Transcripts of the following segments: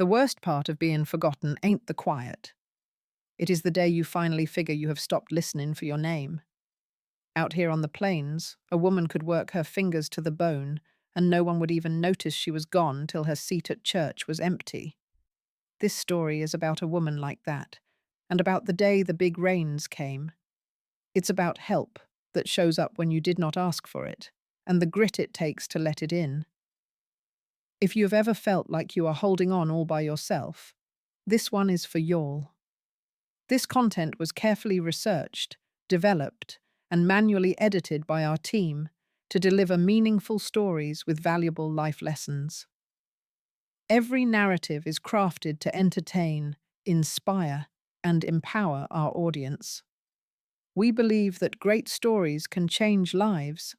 The worst part of being forgotten ain't the quiet. It is the day you finally figure you have stopped listening for your name. Out here on the plains, a woman could work her fingers to the bone, and no one would even notice she was gone till her seat at church was empty. This story is about a woman like that, and about the day the big rains came. It's about help that shows up when you did not ask for it, and the grit it takes to let it in. If you have ever felt like you are holding on all by yourself, this one is for y'all. This content was carefully researched, developed, and manually edited by our team to deliver meaningful stories with valuable life lessons. Every narrative is crafted to entertain, inspire, and empower our audience. We believe that great stories can change lives,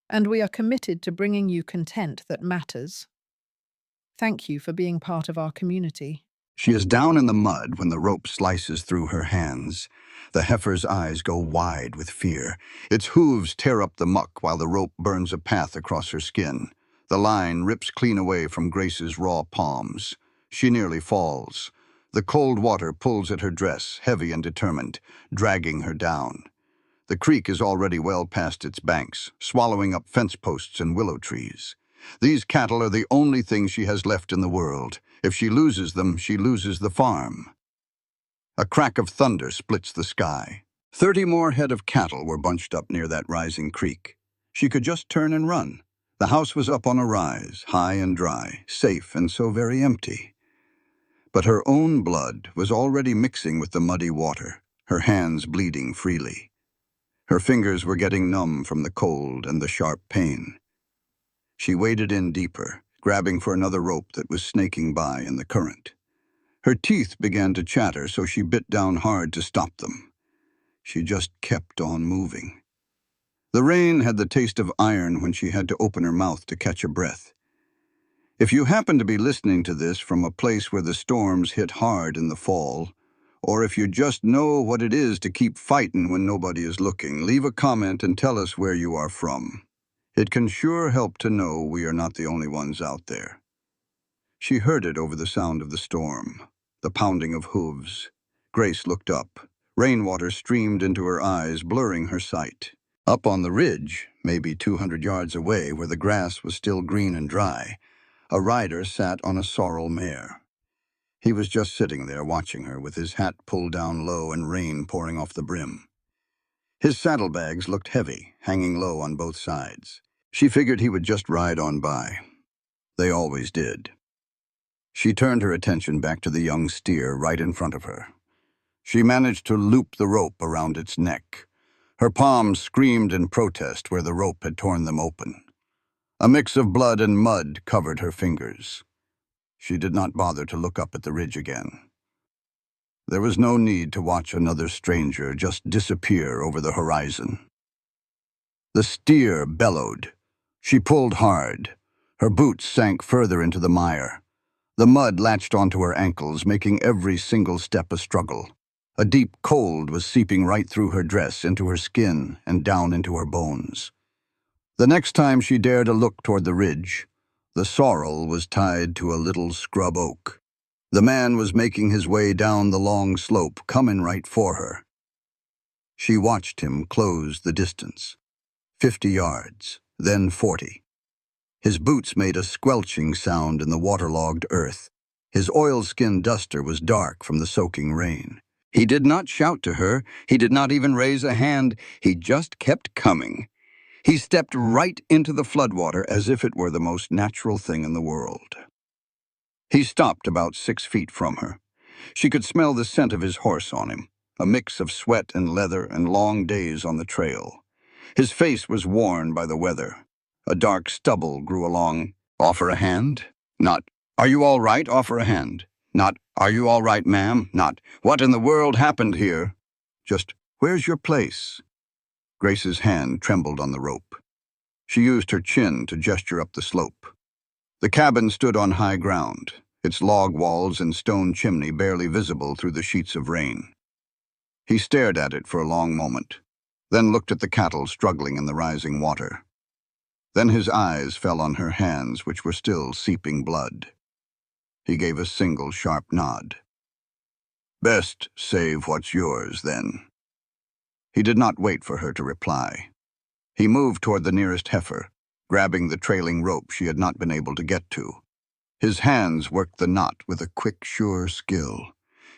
and we are committed to bringing you content that matters. Thank you for being part of our community. She is down in the mud when the rope slices through her hands. The heifer's eyes go wide with fear. Its hooves tear up the muck while the rope burns a path across her skin. The line rips clean away from Grace's raw palms. She nearly falls. The cold water pulls at her dress, heavy and determined, dragging her down. The creek is already well past its banks, swallowing up fence posts and willow trees. These cattle are the only things she has left in the world. If she loses them, she loses the farm. A crack of thunder splits the sky. 30 more head of cattle were bunched up near that rising creek. She could just turn and run. The house was up on a rise, high and dry, safe and so very empty. But her own blood was already mixing with the muddy water, her hands bleeding freely. Her fingers were getting numb from the cold and the sharp pain. She waded in deeper, grabbing for another rope that was snaking by in the current. Her teeth began to chatter, so she bit down hard to stop them. She just kept on moving. The rain had the taste of iron when she had to open her mouth to catch a breath. If you happen to be listening to this from a place where the storms hit hard in the fall, or if you just know what it is to keep fighting when nobody is looking, leave a comment and tell us where you are from. It can sure help to know we are not the only ones out there. She heard it over the sound of the storm, the pounding of hooves. Grace looked up. Rainwater streamed into her eyes, blurring her sight. Up on the ridge, maybe 200 yards away, where the grass was still green and dry, a rider sat on a sorrel mare. He was just sitting there watching her, with his hat pulled down low and rain pouring off the brim. His saddlebags looked heavy, hanging low on both sides. She figured he would just ride on by. They always did. She turned her attention back to the young steer right in front of her. She managed to loop the rope around its neck. Her palms screamed in protest where the rope had torn them open. A mix of blood and mud covered her fingers. She did not bother to look up at the ridge again. There was no need to watch another stranger just disappear over the horizon. The steer bellowed. She pulled hard. Her boots sank further into the mire. The mud latched onto her ankles, making every single step a struggle. A deep cold was seeping right through her dress, into her skin, and down into her bones. The next time she dared a look toward the ridge, the sorrel was tied to a little scrub oak. The man was making his way down the long slope, coming right for her. She watched him close the distance. 50 yards, then 40. His boots made a squelching sound in the waterlogged earth. His oilskin duster was dark from the soaking rain. He did not shout to her. He did not even raise a hand. He just kept coming. He stepped right into the floodwater as if it were the most natural thing in the world. He stopped about 6 feet from her. She could smell the scent of his horse on him, a mix of sweat and leather and long days on the trail. His face was worn by the weather. A dark stubble grew along. Offer a hand? Not, are you all right? Offer a hand. Not, are you all right, ma'am? Not, what in the world happened here? Just, where's your place? Grace's hand trembled on the rope. She used her chin to gesture up the slope. The cabin stood on high ground, its log walls and stone chimney barely visible through the sheets of rain. He stared at it for a long moment, then looked at the cattle struggling in the rising water. Then his eyes fell on her hands, which were still seeping blood. He gave a single sharp nod. Best save what's yours, then. He did not wait for her to reply. He moved toward the nearest heifer, grabbing the trailing rope she had not been able to get to. His hands worked the knot with a quick, sure skill.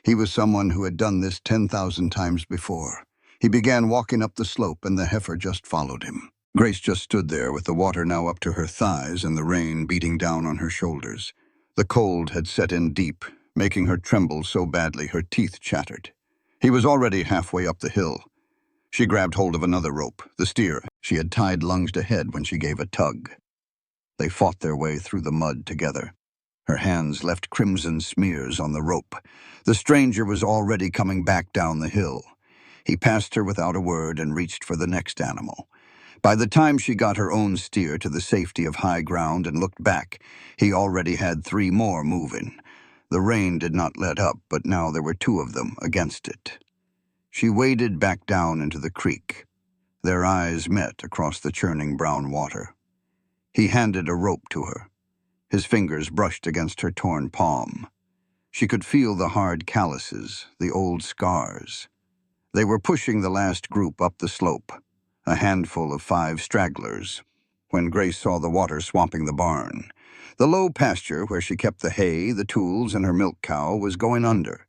He was someone who had done this 10,000 times before. He began walking up the slope, and the heifer just followed him. Grace just stood there with the water now up to her thighs and the rain beating down on her shoulders. The cold had set in deep, making her tremble so badly her teeth chattered. He was already halfway up the hill. She grabbed hold of another rope, the steer she had tied lunged ahead when she gave a tug. They fought their way through the mud together. Her hands left crimson smears on the rope. The stranger was already coming back down the hill. He passed her without a word and reached for the next animal. By the time she got her own steer to the safety of high ground and looked back, he already had 3 more moving. The rain did not let up, but now there were 2 of them against it. She waded back down into the creek. Their eyes met across the churning brown water. He handed a rope to her. His fingers brushed against her torn palm. She could feel the hard calluses, the old scars. They were pushing the last group up the slope, a handful of 5 stragglers, when Grace saw the water swamping the barn. The low pasture where she kept the hay, the tools, and her milk cow was going under.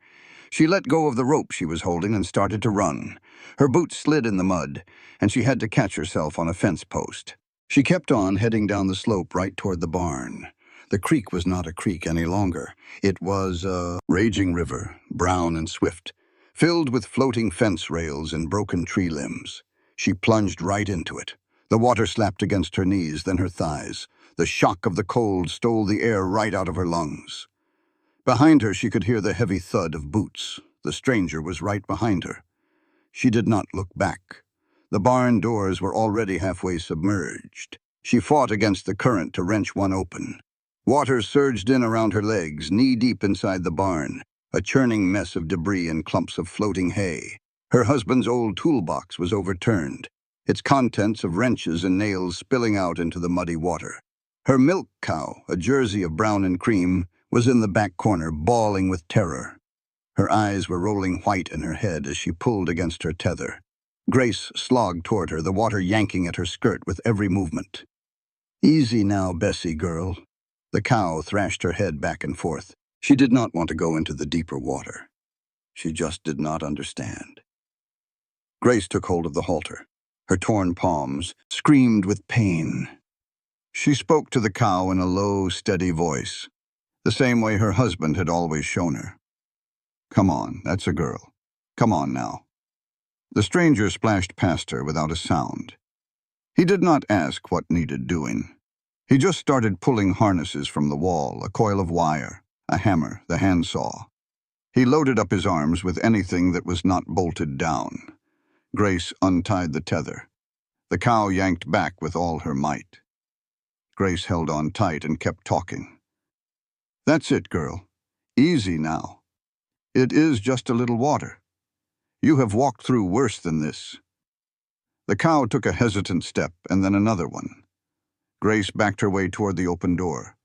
She let go of the rope she was holding and started to run. Her boots slid in the mud, and she had to catch herself on a fence post. She kept on, heading down the slope right toward the barn. The creek was not a creek any longer. It was a raging river, brown and swift, filled with floating fence rails and broken tree limbs. She plunged right into it. The water slapped against her knees, then her thighs. The shock of the cold stole the air right out of her lungs. Behind her, she could hear the heavy thud of boots. The stranger was right behind her. She did not look back. The barn doors were already halfway submerged. She fought against the current to wrench one open. Water surged in around her legs, knee-deep inside the barn, a churning mess of debris and clumps of floating hay. Her husband's old toolbox was overturned, its contents of wrenches and nails spilling out into the muddy water. Her milk cow, a jersey of brown and cream, was in the back corner, bawling with terror. Her eyes were rolling white in her head as she pulled against her tether. Grace slogged toward her, the water yanking at her skirt with every movement. "Easy now, Bessie girl." The cow thrashed her head back and forth. She did not want to go into the deeper water. She just did not understand. Grace took hold of the halter. Her torn palms screamed with pain. She spoke to the cow in a low, steady voice, the same way her husband had always shown her. "Come on, that's a girl. Come on now." The stranger splashed past her without a sound. He did not ask what needed doing. He just started pulling harnesses from the wall, a coil of wire, a hammer, the handsaw. He loaded up his arms with anything that was not bolted down. Grace untied the tether. The cow yanked back with all her might. Grace held on tight and kept talking. "That's it, girl. Easy now. It is just a little water. You have walked through worse than this." The cow took a hesitant step and then another one. Grace backed her way toward the open door,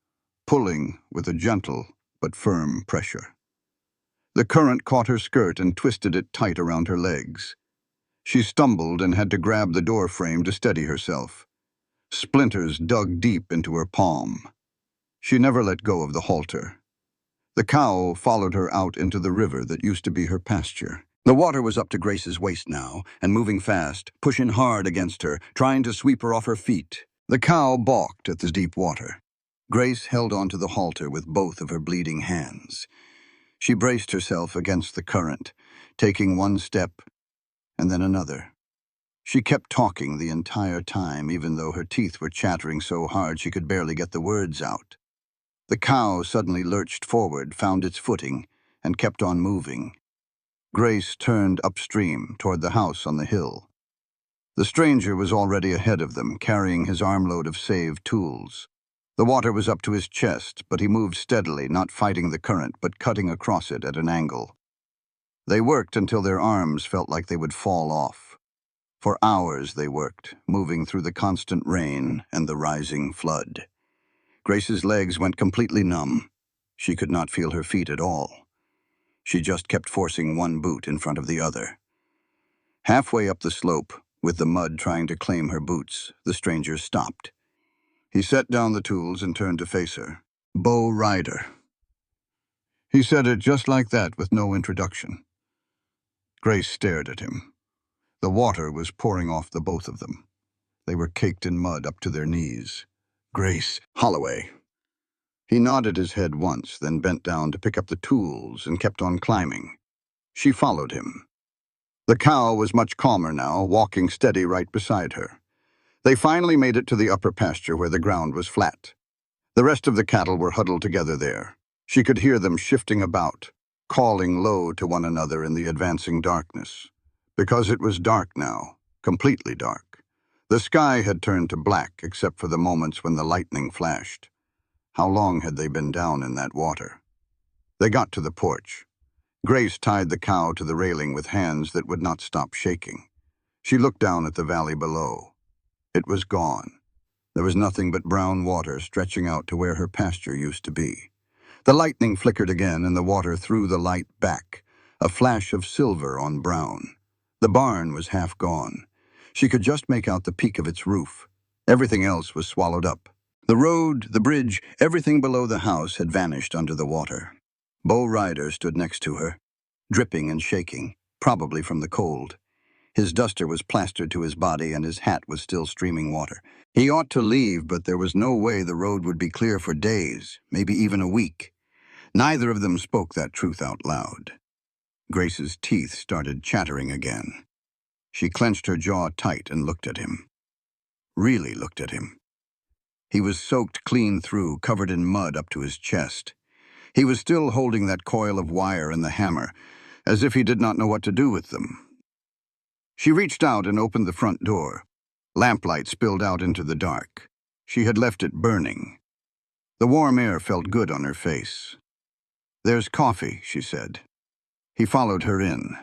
pulling with a gentle but firm pressure. The current caught her skirt and twisted it tight around her legs. She stumbled and had to grab the door frame to steady herself. Splinters dug deep into her palm. She never let go of the halter. The cow followed her out into the river that used to be her pasture. The water was up to Grace's waist now, and moving fast, pushing hard against her, trying to sweep her off her feet. The cow balked at the deep water. Grace held onto the halter with both of her bleeding hands. She braced herself against the current, taking one step and then another. She kept talking the entire time, even though her teeth were chattering so hard she could barely get the words out. The cow suddenly lurched forward, found its footing, and kept on moving. Grace turned upstream toward the house on the hill. The stranger was already ahead of them, carrying his armload of saved tools. The water was up to his chest, but he moved steadily, not fighting the current, but cutting across it at an angle. They worked until their arms felt like they would fall off. For hours they worked, moving through the constant rain and the rising flood. Grace's legs went completely numb. She could not feel her feet at all. She just kept forcing one boot in front of the other. Halfway up the slope, with the mud trying to claim her boots, the stranger stopped. He set down the tools and turned to face her. "Bo Ryder." He said it just like that, with no introduction. Grace stared at him. The water was pouring off the both of them. They were caked in mud up to their knees. "Grace Holloway." He nodded his head once, then bent down to pick up the tools and kept on climbing. She followed him. The cow was much calmer now, walking steady right beside her. They finally made it to the upper pasture where the ground was flat. The rest of the cattle were huddled together there. She could hear them shifting about, calling low to one another in the advancing darkness. Because it was dark now, completely dark. The sky had turned to black except for the moments when the lightning flashed. How long had they been down in that water? They got to the porch. Grace tied the cow to the railing with hands that would not stop shaking. She looked down at the valley below. It was gone. There was nothing but brown water stretching out to where her pasture used to be. The lightning flickered again and the water threw the light back, a flash of silver on brown. The barn was half gone. She could just make out the peak of its roof. Everything else was swallowed up. The road, the bridge, everything below the house had vanished under the water. Bo Ryder stood next to her, dripping and shaking, probably from the cold. His duster was plastered to his body and his hat was still streaming water. He ought to leave, but there was no way the road would be clear for days, maybe even a week. Neither of them spoke that truth out loud. Grace's teeth started chattering again. She clenched her jaw tight and looked at him. Really looked at him. He was soaked clean through, covered in mud up to his chest. He was still holding that coil of wire and the hammer, as if he did not know what to do with them. She reached out and opened the front door. Lamplight spilled out into the dark. She had left it burning. The warm air felt good on her face. "There's coffee," she said. He followed her in.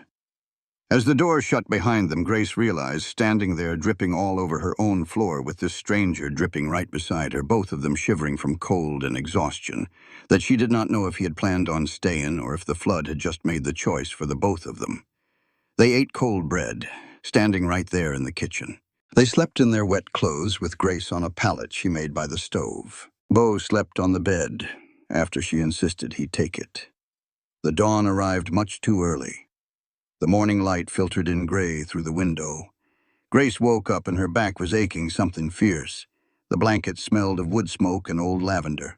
As the door shut behind them, Grace realized, standing there dripping all over her own floor with this stranger dripping right beside her, both of them shivering from cold and exhaustion, that she did not know if he had planned on staying or if the flood had just made the choice for the both of them. They ate cold bread, standing right there in the kitchen. They slept in their wet clothes with Grace on a pallet she made by the stove. Bo slept on the bed, after she insisted he take it. The dawn arrived much too early. The morning light filtered in gray through the window. Grace woke up and her back was aching something fierce. The blanket smelled of wood smoke and old lavender.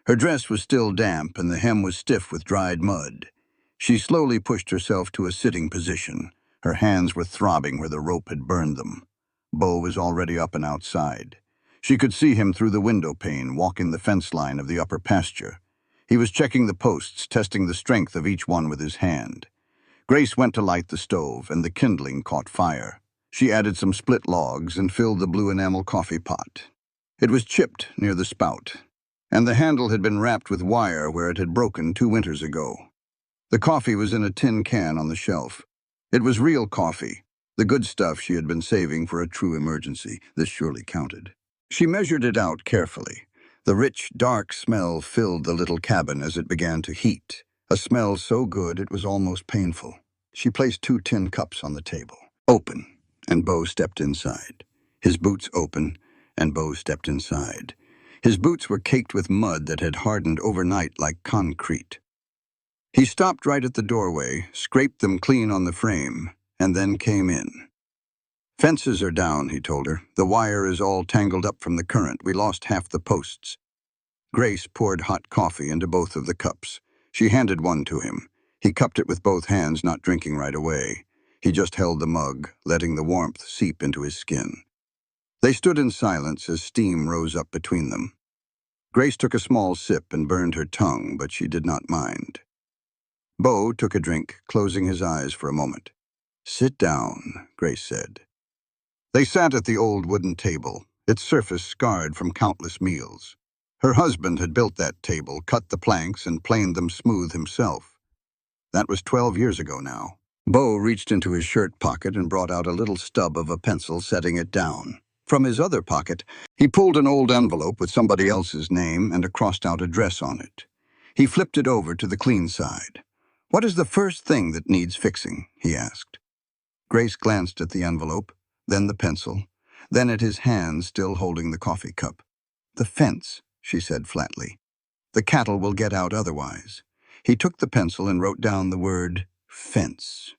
Her dress was still damp and the hem was stiff with dried mud. She slowly pushed herself to a sitting position. Her hands were throbbing where the rope had burned them. Bo was already up and outside. She could see him through the window pane, walking the fence line of the upper pasture. He was checking the posts, testing the strength of each one with his hand. Grace went to light the stove, and the kindling caught fire. She added some split logs and filled the blue enamel coffee pot. It was chipped near the spout, and the handle had been wrapped with wire where it had broken 2 winters ago. The coffee was in a tin can on the shelf. It was real coffee, the good stuff she had been saving for a true emergency. This surely counted. She measured it out carefully. The rich, dark smell filled the little cabin as it began to heat, a smell so good it was almost painful. She placed 2 tin cups on the table. Open, and Bo stepped inside. His boots open, and Bo stepped inside. His boots were caked with mud that had hardened overnight like concrete. He stopped right at the doorway, scraped them clean on the frame, and then came in. "Fences are down," he told her. "The wire is all tangled up from the current. We lost half the posts." Grace poured hot coffee into both of the cups. She handed one to him. He cupped it with both hands, not drinking right away. He just held the mug, letting the warmth seep into his skin. They stood in silence as steam rose up between them. Grace took a small sip and burned her tongue, but she did not mind. Bo took a drink, closing his eyes for a moment. "Sit down," Grace said. They sat at the old wooden table, its surface scarred from countless meals. Her husband had built that table, cut the planks, and planed them smooth himself. That was 12 years ago now. Bo reached into his shirt pocket and brought out a little stub of a pencil, setting it down. From his other pocket, he pulled an old envelope with somebody else's name and a crossed-out address on it. He flipped it over to the clean side. "What is the first thing that needs fixing?" he asked. Grace glanced at the envelope, then the pencil, then at his hand still holding the coffee cup. "The fence," she said flatly. "The cattle will get out otherwise." He took the pencil and wrote down the word fence.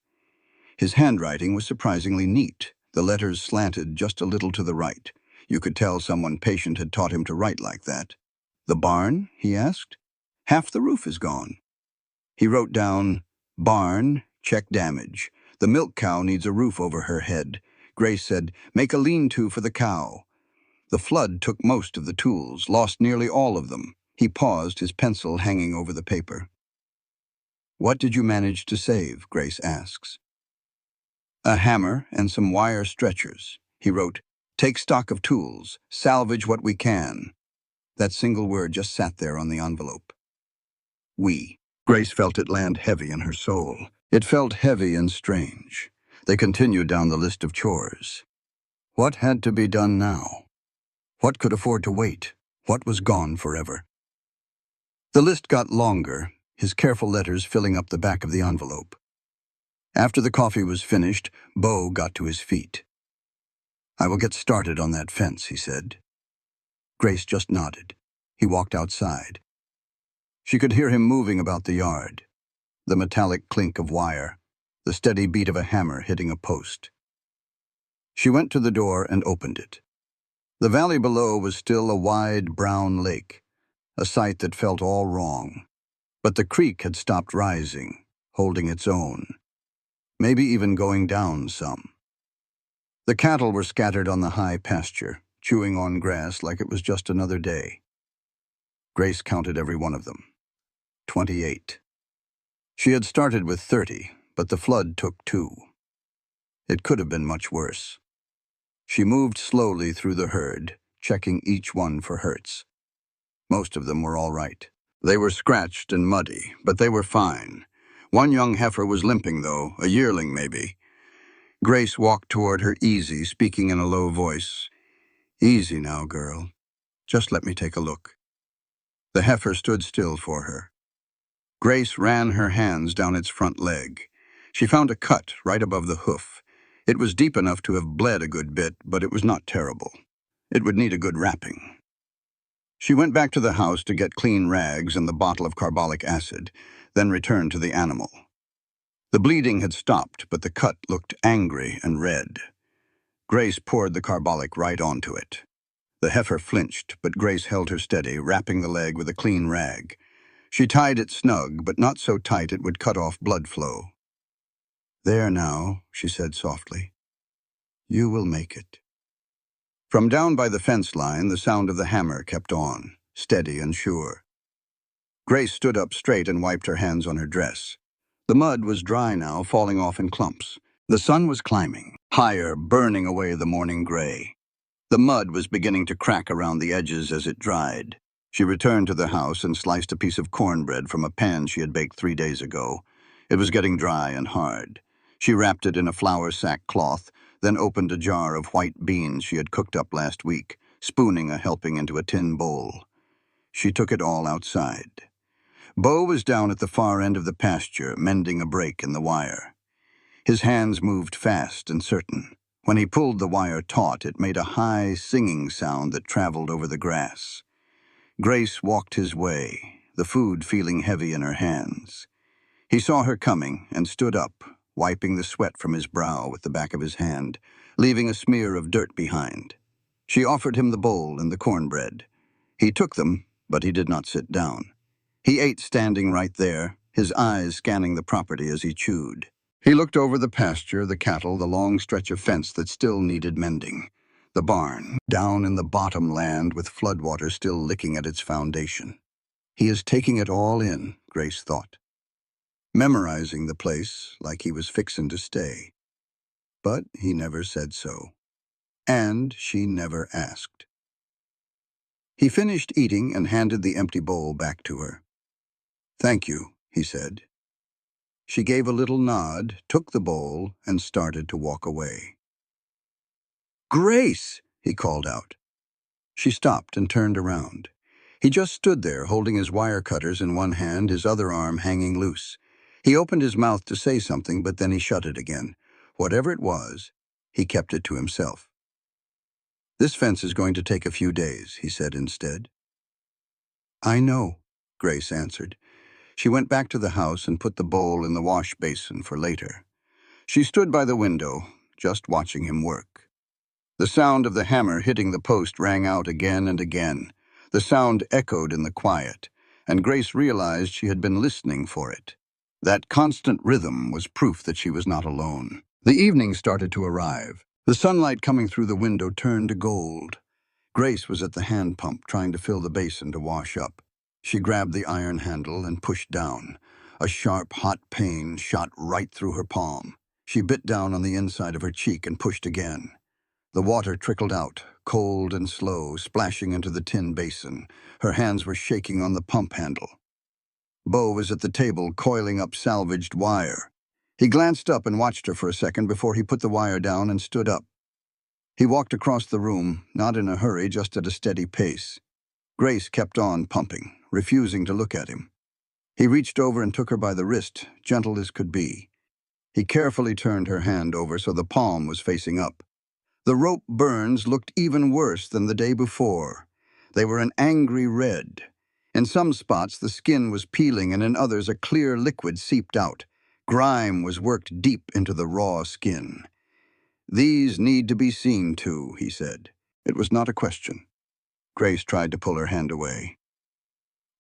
His handwriting was surprisingly neat. The letters slanted just a little to the right. You could tell someone patient had taught him to write like that. "The barn?" he asked. "Half the roof is gone." He wrote down, "Barn, check damage. The milk cow needs a roof over her head." Grace said, "Make a lean-to for the cow." The flood took most of the tools, lost nearly all of them. He paused, his pencil hanging over the paper. "What did you manage to save?" Grace asks. "A hammer and some wire stretchers." He wrote, "Take stock of tools, salvage what we can." That single word just sat there on the envelope. We. Grace felt it land heavy in her soul. It felt heavy and strange. They continued down the list of chores. What had to be done now? What could afford to wait? What was gone forever? The list got longer, his careful letters filling up the back of the envelope. After the coffee was finished, Beau got to his feet. "I will get started on that fence," he said. Grace just nodded. He walked outside. She could hear him moving about the yard. The metallic clink of wire, the steady beat of a hammer hitting a post. She went to the door and opened it. The valley below was still a wide brown lake, a sight that felt all wrong. But the creek had stopped rising, holding its own, maybe even going down some. The cattle were scattered on the high pasture, chewing on grass like it was just another day. Grace counted every one of them. 28. She had started with 30, but the flood took 2. It could have been much worse. She moved slowly through the herd, checking each one for hurts. Most of them were all right. They were scratched and muddy, but they were fine. One young heifer was limping, though, a yearling maybe. Grace walked toward her easy, speaking in a low voice. "Easy now, girl. Just let me take a look." The heifer stood still for her. Grace ran her hands down its front leg. She found a cut right above the hoof. It was deep enough to have bled a good bit, but it was not terrible. It would need a good wrapping. She went back to the house to get clean rags and the bottle of carbolic acid, then returned to the animal. The bleeding had stopped, but the cut looked angry and red. Grace poured the carbolic right onto it. The heifer flinched, but Grace held her steady, wrapping the leg with a clean rag. She tied it snug, but not so tight it would cut off blood flow. "There now," she said softly. "You will make it." From down by the fence line, the sound of the hammer kept on, steady and sure. Grace stood up straight and wiped her hands on her dress. The mud was dry now, falling off in clumps. The sun was climbing, higher, burning away the morning gray. The mud was beginning to crack around the edges as it dried. She returned to the house and sliced a piece of cornbread from a pan she had baked 3 days ago. It was getting dry and hard. She wrapped it in a flour sack cloth, then opened a jar of white beans she had cooked up last week, spooning a helping into a tin bowl. She took it all outside. Beau was down at the far end of the pasture, mending a break in the wire. His hands moved fast and certain. When he pulled the wire taut, it made a high, singing sound that traveled over the grass. Grace walked his way, the food feeling heavy in her hands. He saw her coming and stood up, wiping the sweat from his brow with the back of his hand, leaving a smear of dirt behind. She offered him the bowl and the cornbread. He took them, but he did not sit down. He ate standing right there, his eyes scanning the property as he chewed. He looked over the pasture, the cattle, the long stretch of fence that still needed mending. The barn, down in the bottom land with floodwater still licking at its foundation. He is taking it all in, Grace thought. Memorizing the place like he was fixin' to stay. But he never said so. And she never asked. He finished eating and handed the empty bowl back to her. "Thank you," he said. She gave a little nod, took the bowl, and started to walk away. "Grace!" he called out. She stopped and turned around. He just stood there, holding his wire cutters in one hand, his other arm hanging loose. He opened his mouth to say something, but then he shut it again. Whatever it was, he kept it to himself. "This fence is going to take a few days," he said instead. "I know," Grace answered. She went back to the house and put the bowl in the wash basin for later. She stood by the window, just watching him work. The sound of the hammer hitting the post rang out again and again. The sound echoed in the quiet, and Grace realized she had been listening for it. That constant rhythm was proof that she was not alone. The evening started to arrive. The sunlight coming through the window turned to gold. Grace was at the hand pump trying to fill the basin to wash up. She grabbed the iron handle and pushed down. A sharp, hot pain shot right through her palm. She bit down on the inside of her cheek and pushed again. The water trickled out, cold and slow, splashing into the tin basin. Her hands were shaking on the pump handle. Bo was at the table coiling up salvaged wire. He glanced up and watched her for a second before he put the wire down and stood up. He walked across the room, not in a hurry, just at a steady pace. Grace kept on pumping, refusing to look at him. He reached over and took her by the wrist, gentle as could be. He carefully turned her hand over so the palm was facing up. The rope burns looked even worse than the day before. They were an angry red. In some spots, the skin was peeling, and in others, a clear liquid seeped out. Grime was worked deep into the raw skin. "These need to be seen to," he said. It was not a question. Grace tried to pull her hand away.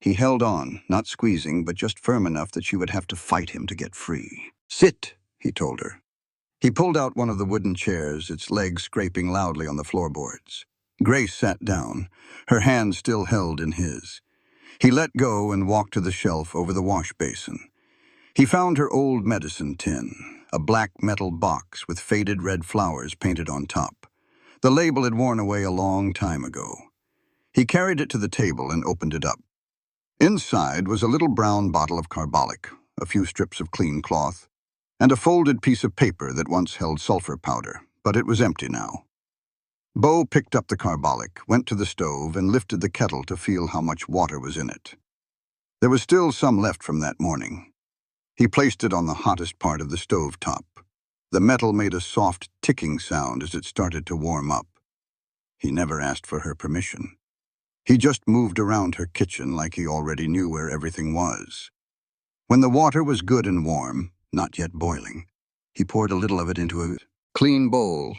He held on, not squeezing, but just firm enough that she would have to fight him to get free. "Sit," he told her. He pulled out one of the wooden chairs, its legs scraping loudly on the floorboards. Grace sat down, her hand still held in his. He let go and walked to the shelf over the wash basin. He found her old medicine tin, a black metal box with faded red flowers painted on top. The label had worn away a long time ago. He carried it to the table and opened it up. Inside was a little brown bottle of carbolic, a few strips of clean cloth, and a folded piece of paper that once held sulfur powder, but it was empty now. Bo picked up the carbolic, went to the stove, and lifted the kettle to feel how much water was in it. There was still some left from that morning. He placed it on the hottest part of the stove top. The metal made a soft ticking sound as it started to warm up. He never asked for her permission. He just moved around her kitchen like he already knew where everything was. When the water was good and warm, not yet boiling, he poured a little of it into a clean bowl,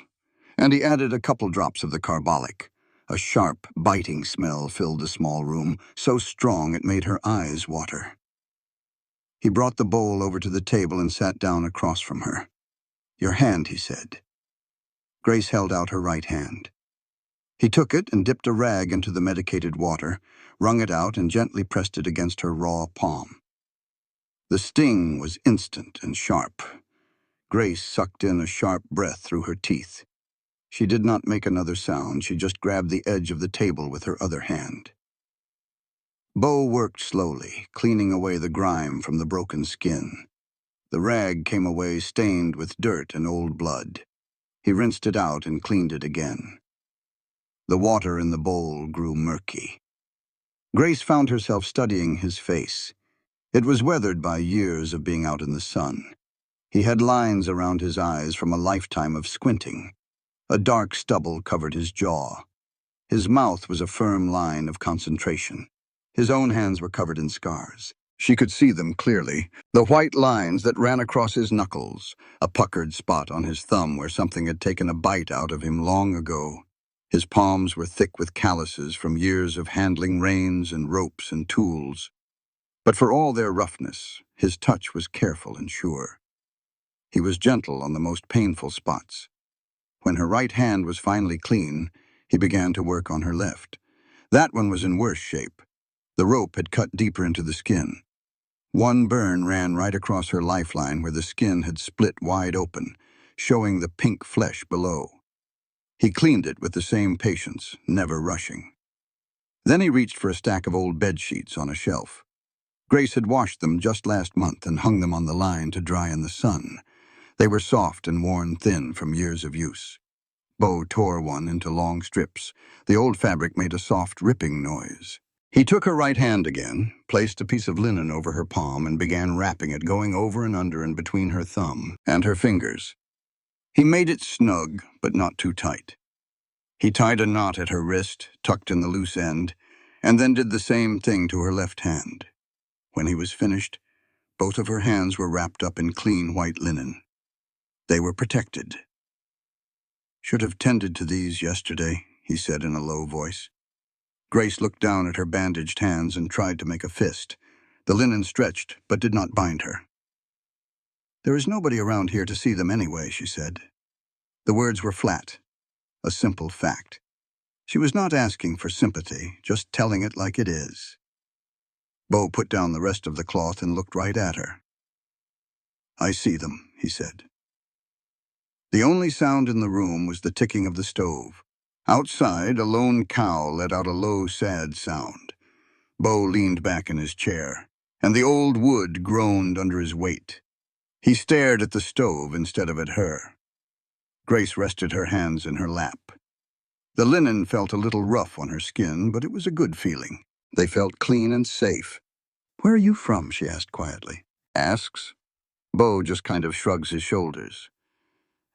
and he added a couple drops of the carbolic. A sharp, biting smell filled the small room, so strong it made her eyes water. He brought the bowl over to the table and sat down across from her. "Your hand," he said. Grace held out her right hand. He took it and dipped a rag into the medicated water, wrung it out, and gently pressed it against her raw palm. The sting was instant and sharp. Grace sucked in a sharp breath through her teeth. She did not make another sound. She just grabbed the edge of the table with her other hand. Bo worked slowly, cleaning away the grime from the broken skin. The rag came away stained with dirt and old blood. He rinsed it out and cleaned it again. The water in the bowl grew murky. Grace found herself studying his face. It was weathered by years of being out in the sun. He had lines around his eyes from a lifetime of squinting. A dark stubble covered his jaw. His mouth was a firm line of concentration. His own hands were covered in scars. She could see them clearly, the white lines that ran across his knuckles, a puckered spot on his thumb where something had taken a bite out of him long ago. His palms were thick with calluses from years of handling reins and ropes and tools. But for all their roughness, his touch was careful and sure. He was gentle on the most painful spots. When her right hand was finally clean, he began to work on her left. That one was in worse shape. The rope had cut deeper into the skin. One burn ran right across her lifeline where the skin had split wide open, showing the pink flesh below. He cleaned it with the same patience, never rushing. Then he reached for a stack of old bed sheets on a shelf. Grace had washed them just last month and hung them on the line to dry in the sun. They were soft and worn thin from years of use. Bo tore one into long strips. The old fabric made a soft ripping noise. He took her right hand again, placed a piece of linen over her palm, and began wrapping it, going over and under and between her thumb and her fingers. He made it snug, but not too tight. He tied a knot at her wrist, tucked in the loose end, and then did the same thing to her left hand. When he was finished, both of her hands were wrapped up in clean white linen. They were protected. "Should have tended to these yesterday," he said in a low voice. Grace looked down at her bandaged hands and tried to make a fist. The linen stretched, but did not bind her. "There is nobody around here to see them anyway," she said. The words were flat, a simple fact. She was not asking for sympathy, just telling it like it is. Bo put down the rest of the cloth and looked right at her. "I see them," he said. The only sound in the room was the ticking of the stove. Outside, a lone cow let out a low, sad sound. Bo leaned back in his chair, and the old wood groaned under his weight. He stared at the stove instead of at her. Grace rested her hands in her lap. The linen felt a little rough on her skin, but it was a good feeling. They felt clean and safe. "Where are you from?" she asked quietly. Asks. Bo just kind of shrugs his shoulders.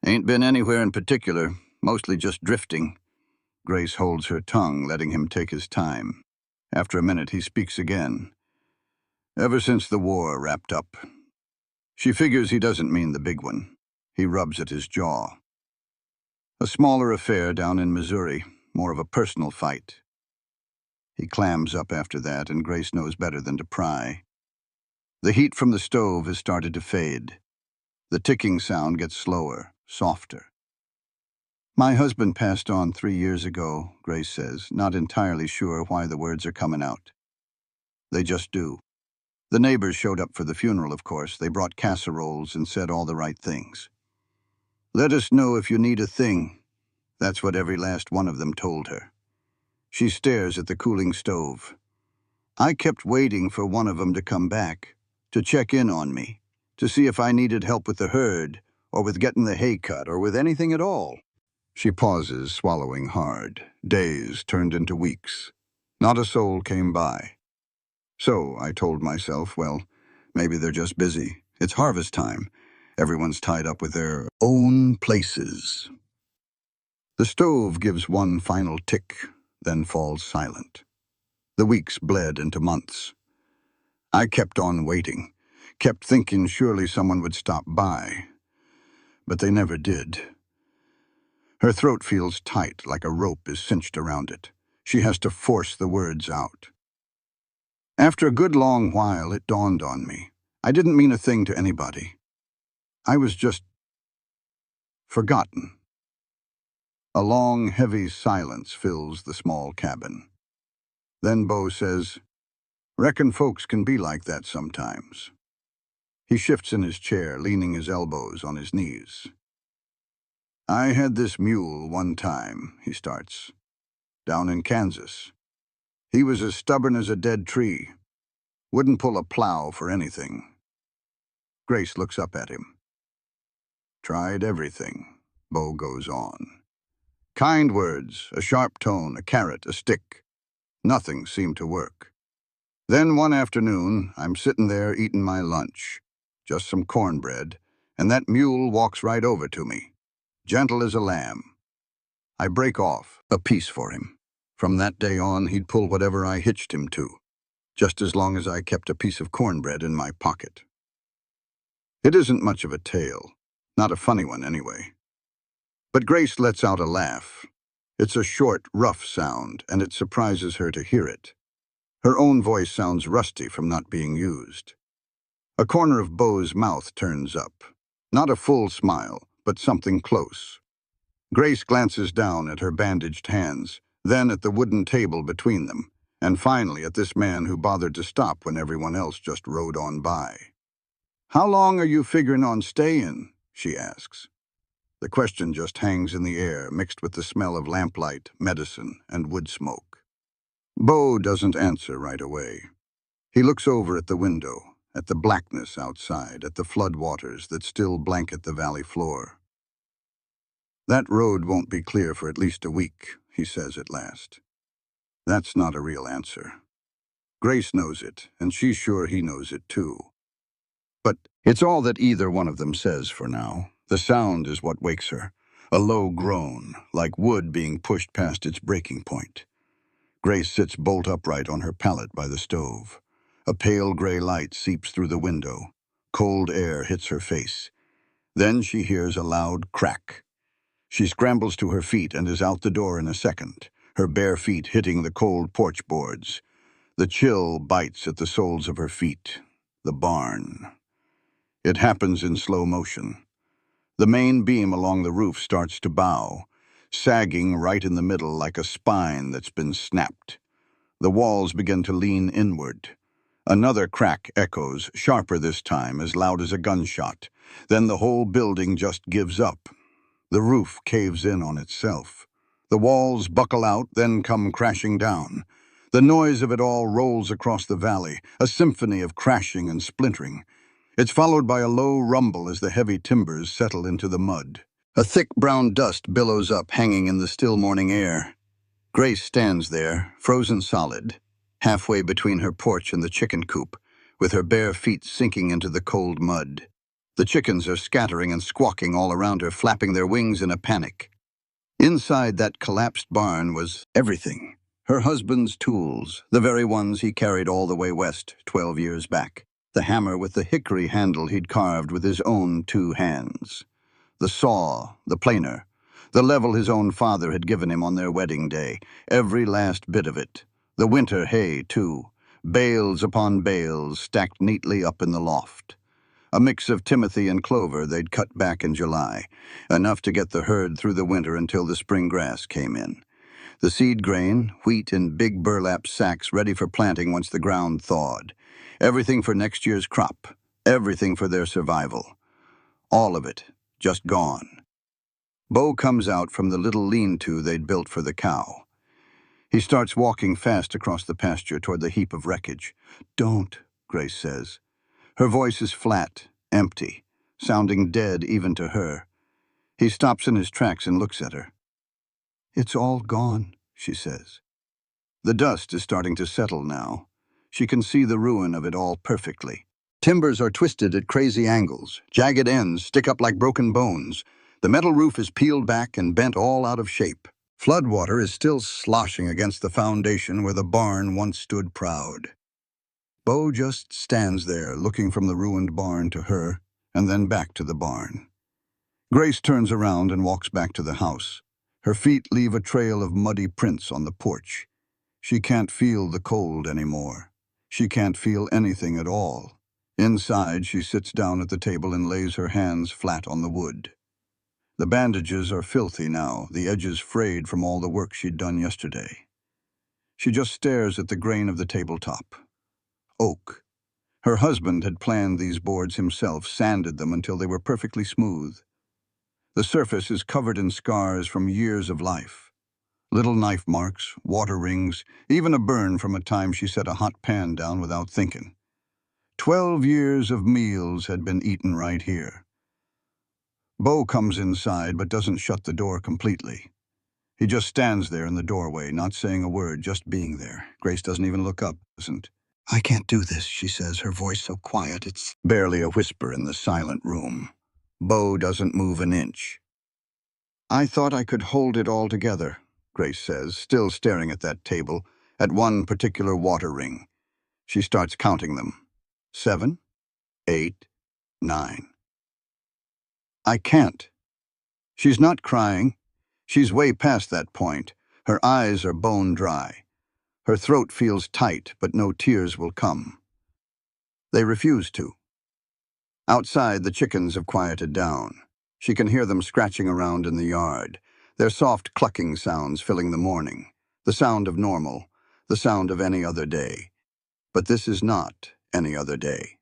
"Ain't been anywhere in particular, mostly just drifting." Grace holds her tongue, letting him take his time. After a minute, he speaks again. "Ever since the war wrapped up." She figures he doesn't mean the big one. He rubs at his jaw. "A smaller affair down in Missouri, more of a personal fight." He clams up after that, and Grace knows better than to pry. The heat from the stove has started to fade. The ticking sound gets slower, softer. "My husband passed on 3 years ago," Grace says, not entirely sure why the words are coming out. They just do. The neighbors showed up for the funeral, of course. They brought casseroles and said all the right things. "Let us know if you need a thing." That's what every last one of them told her. She stares at the cooling stove. "I kept waiting for one of them to come back, to check in on me, to see if I needed help with the herd, or with getting the hay cut, or with anything at all." She pauses, swallowing hard. Days turned into weeks. Not a soul came by. So I told myself, well, maybe they're just busy. It's harvest time. Everyone's tied up with their own places. The stove gives one final tick, then falls silent. The weeks bled into months. I kept on waiting, kept thinking surely someone would stop by. But they never did. Her throat feels tight, like a rope is cinched around it. She has to force the words out. After a good long while, it dawned on me. I didn't mean a thing to anybody. I was just forgotten. A long, heavy silence fills the small cabin. Then Bo says, "Reckon folks can be like that sometimes." He shifts in his chair, leaning his elbows on his knees. "I had this mule one time," he starts, "down in Kansas. He was as stubborn as a dead tree. Wouldn't pull a plow for anything." Grace looks up at him. "Tried everything," Bo goes on. "Kind words, a sharp tone, a carrot, a stick. Nothing seemed to work. Then one afternoon, I'm sitting there eating my lunch, just some cornbread, and that mule walks right over to me, gentle as a lamb. I break off a piece for him. From that day on, he'd pull whatever I hitched him to, just as long as I kept a piece of cornbread in my pocket." It isn't much of a tale, not a funny one anyway. But Grace lets out a laugh. It's a short, rough sound, and it surprises her to hear it. Her own voice sounds rusty from not being used. A corner of Bo's mouth turns up. Not a full smile, but something close. Grace glances down at her bandaged hands, then at the wooden table between them, and finally at this man who bothered to stop when everyone else just rode on by. "How long are you figuring on staying?" she asks. The question just hangs in the air, mixed with the smell of lamplight, medicine, and wood smoke. Bo doesn't answer right away. He looks over at the window, at the blackness outside, at the flood waters that still blanket the valley floor. "That road won't be clear for at least a week," he says at last. That's not a real answer. Grace knows it, and she's sure he knows it too. But it's all that either one of them says for now. The sound is what wakes her. A low groan, like wood being pushed past its breaking point. Grace sits bolt upright on her pallet by the stove. A pale gray light seeps through the window. Cold air hits her face. Then she hears a loud crack. She scrambles to her feet and is out the door in a second, her bare feet hitting the cold porch boards. The chill bites at the soles of her feet. The barn. It happens in slow motion. The main beam along the roof starts to bow, sagging right in the middle like a spine that's been snapped. The walls begin to lean inward. Another crack echoes, sharper this time, as loud as a gunshot. Then the whole building just gives up. The roof caves in on itself. The walls buckle out, then come crashing down. The noise of it all rolls across the valley, a symphony of crashing and splintering. It's followed by a low rumble as the heavy timbers settle into the mud. A thick brown dust billows up, hanging in the still morning air. Grace stands there, frozen solid, halfway between her porch and the chicken coop, with her bare feet sinking into the cold mud. The chickens are scattering and squawking all around her, flapping their wings in a panic. Inside that collapsed barn was everything. Her husband's tools, the very ones he carried all the way west 12 years back. The hammer with the hickory handle he'd carved with his own 2 hands. The saw, the planer, the level his own father had given him on their wedding day, every last bit of it. The winter hay, too, bales upon bales stacked neatly up in the loft. A mix of timothy and clover they'd cut back in July, enough to get the herd through the winter until the spring grass came in. The seed grain, wheat in big burlap sacks ready for planting once the ground thawed. Everything for next year's crop, everything for their survival. All of it, just gone. Bo comes out from the little lean-to they'd built for the cow. He starts walking fast across the pasture toward the heap of wreckage. "Don't," Grace says. Her voice is flat, empty, sounding dead even to her. He stops in his tracks and looks at her. "It's all gone," she says. The dust is starting to settle now. She can see the ruin of it all perfectly. Timbers are twisted at crazy angles. Jagged ends stick up like broken bones. The metal roof is peeled back and bent all out of shape. Floodwater is still sloshing against the foundation where the barn once stood proud. Bo just stands there, looking from the ruined barn to her, and then back to the barn. Grace turns around and walks back to the house. Her feet leave a trail of muddy prints on the porch. She can't feel the cold anymore. She can't feel anything at all. Inside, she sits down at the table and lays her hands flat on the wood. The bandages are filthy now, the edges frayed from all the work she'd done yesterday. She just stares at the grain of the tabletop. Oak. Her husband had planned these boards himself, sanded them until they were perfectly smooth. The surface is covered in scars from years of life. Little knife marks, water rings, even a burn from a time she set a hot pan down without thinking. 12 years of meals had been eaten right here. Bo comes inside but doesn't shut the door completely. He just stands there in the doorway, not saying a word, just being there. Grace doesn't even look up, doesn't. "I can't do this," she says, her voice so quiet it's barely a whisper in the silent room. Bo doesn't move an inch. "I thought I could hold it all together," Grace says, still staring at that table, at one particular water ring. She starts counting them. 7, 8, 9. "I can't." She's not crying. She's way past that point. Her eyes are bone dry. Her throat feels tight, but no tears will come. They refuse to. Outside, the chickens have quieted down. She can hear them scratching around in the yard, their soft clucking sounds filling the morning, the sound of normal, the sound of any other day. But this is not any other day.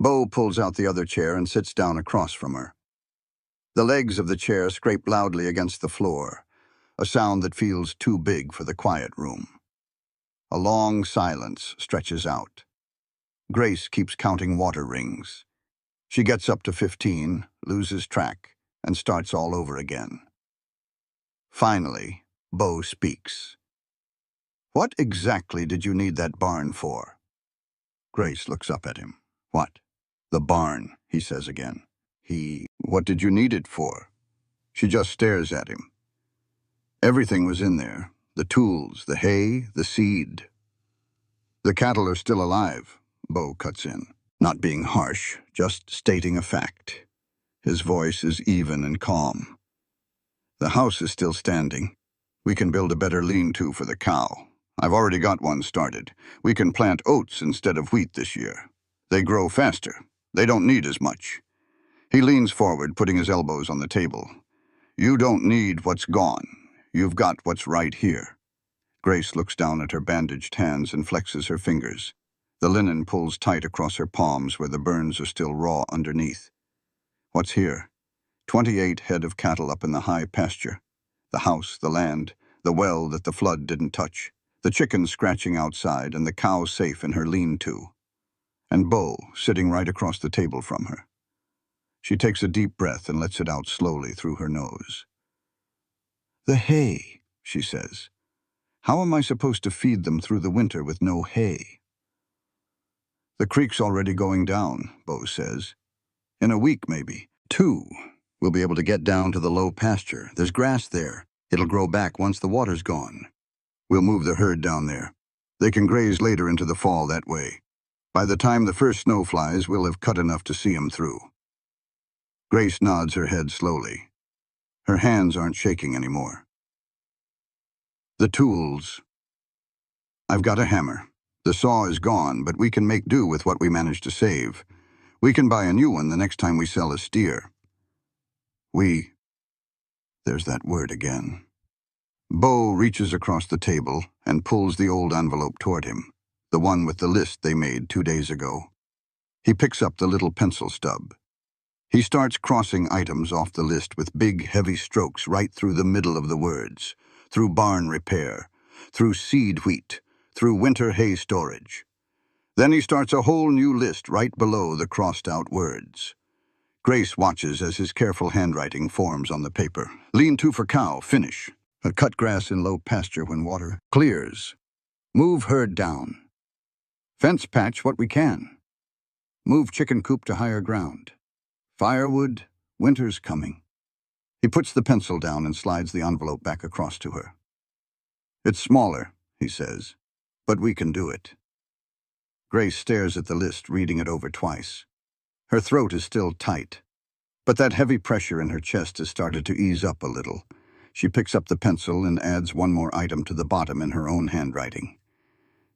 Bo pulls out the other chair and sits down across from her. The legs of the chair scrape loudly against the floor, a sound that feels too big for the quiet room. A long silence stretches out. Grace keeps counting water rings. She gets up to 15, loses track, and starts all over again. Finally, Bo speaks. What exactly did you need that barn for? Grace looks up at him. What? The barn, he says again. What did you need it for? She just stares at him. Everything was in there. The tools, the hay, the seed. The cattle are still alive, Bo cuts in. Not being harsh, just stating a fact. His voice is even and calm. The house is still standing. We can build a better lean-to for the cow. I've already got one started. We can plant oats instead of wheat this year. They grow faster. They don't need as much. He leans forward, putting his elbows on the table. You don't need what's gone. You've got what's right here. Grace looks down at her bandaged hands and flexes her fingers. The linen pulls tight across her palms where the burns are still raw underneath. What's here? 28 head of cattle up in the high pasture. The house, the land, the well that the flood didn't touch. The chickens scratching outside and the cow safe in her lean-to. And Bo sitting right across the table from her. She takes a deep breath and lets it out slowly through her nose. The hay, she says. How am I supposed to feed them through the winter with no hay? The creek's already going down, Bo says. In a week, maybe. 2. We'll be able to get down to the low pasture. There's grass there. It'll grow back once the water's gone. We'll move the herd down there. They can graze later into the fall that way. By the time the first snow flies, we'll have cut enough to see 'em through. Grace nods her head slowly. Her hands aren't shaking anymore. The tools. I've got a hammer. The saw is gone, but we can make do with what we managed to save. We can buy a new one the next time we sell a steer. There's that word again. Bo reaches across the table and pulls the old envelope toward him, the one with the list they made 2 days ago. He picks up the little pencil stub. He starts crossing items off the list with big, heavy strokes right through the middle of the words, through barn repair, through seed wheat, through winter hay storage. Then he starts a whole new list right below the crossed-out words. Grace watches as his careful handwriting forms on the paper. Lean-to for cow, finish. Cut grass in low pasture when water clears. Move herd down. Fence patch what we can. Move chicken coop to higher ground. Firewood, winter's coming. He puts the pencil down and slides the envelope back across to her. It's smaller, he says, but we can do it. Grace stares at the list, reading it over twice. Her throat is still tight, but that heavy pressure in her chest has started to ease up a little. She picks up the pencil and adds one more item to the bottom in her own handwriting.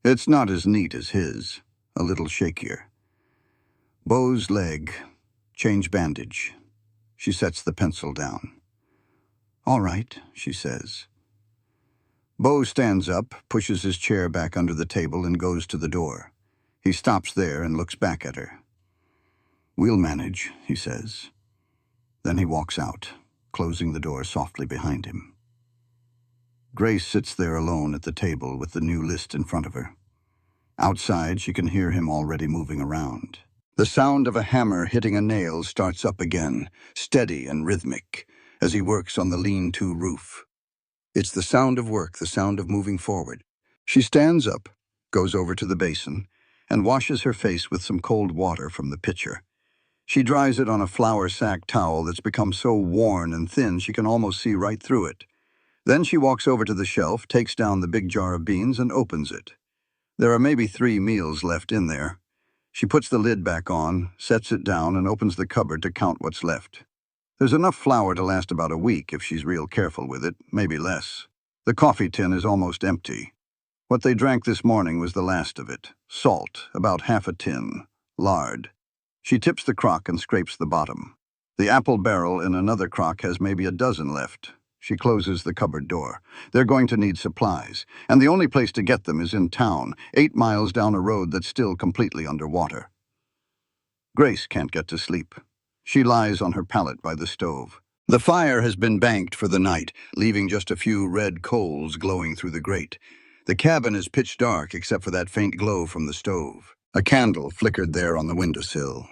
It's not as neat as his, a little shakier. Bo's leg, change bandage. She sets the pencil down. All right, she says. Bo stands up, pushes his chair back under the table and goes to the door. He stops there and looks back at her. We'll manage, he says. Then he walks out, closing the door softly behind him. Grace sits there alone at the table with the new list in front of her. Outside, she can hear him already moving around. The sound of a hammer hitting a nail starts up again, steady and rhythmic, as he works on the lean-to roof. It's the sound of work, the sound of moving forward. She stands up, goes over to the basin, and washes her face with some cold water from the pitcher. She dries it on a flour sack towel that's become so worn and thin she can almost see right through it. Then she walks over to the shelf, takes down the big jar of beans, and opens it. There are maybe 3 meals left in there. She puts the lid back on, sets it down, and opens the cupboard to count what's left. There's enough flour to last about a week if she's real careful with it, maybe less. The coffee tin is almost empty. What they drank this morning was the last of it. Salt, about half a tin. Lard. She tips the crock and scrapes the bottom. The apple barrel in another crock has maybe a dozen left. She closes the cupboard door. They're going to need supplies, and the only place to get them is in town, 8 miles down a road that's still completely underwater. Grace can't get to sleep. She lies on her pallet by the stove. The fire has been banked for the night, leaving just a few red coals glowing through the grate. The cabin is pitch dark except for that faint glow from the stove. A candle flickered there on the windowsill.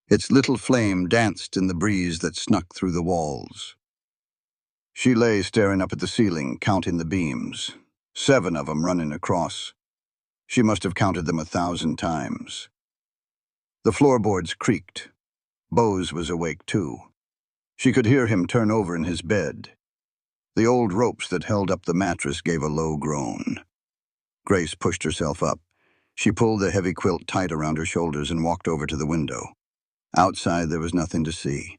Its little flame danced in the breeze that snuck through the walls. She lay staring up at the ceiling, counting the beams. 7 of them running across. She must have counted them 1,000 times. The floorboards creaked. Bose was awake too. She could hear him turn over in his bed. The old ropes that held up the mattress gave a low groan. Grace pushed herself up. She pulled the heavy quilt tight around her shoulders and walked over to the window. Outside there was nothing to see.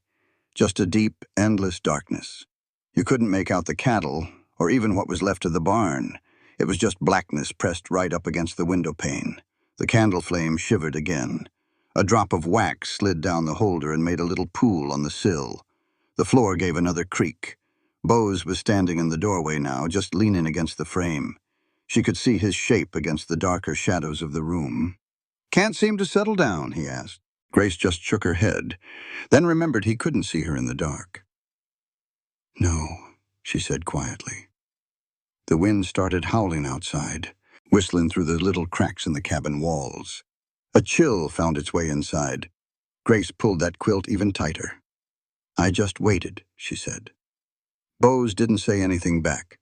Just a deep, endless darkness. You couldn't make out the cattle, or even what was left of the barn. It was just blackness pressed right up against the window pane. The candle flame shivered again. A drop of wax slid down the holder and made a little pool on the sill. The floor gave another creak. Bose was standing in the doorway now, just leaning against the frame. She could see his shape against the darker shadows of the room. "Can't seem to settle down?" he asked. Grace just shook her head, then remembered he couldn't see her in the dark. "No," she said quietly. The wind started howling outside, whistling through the little cracks in the cabin walls. A chill found its way inside. Grace pulled that quilt even tighter. "I just waited," she said. Bose didn't say anything back.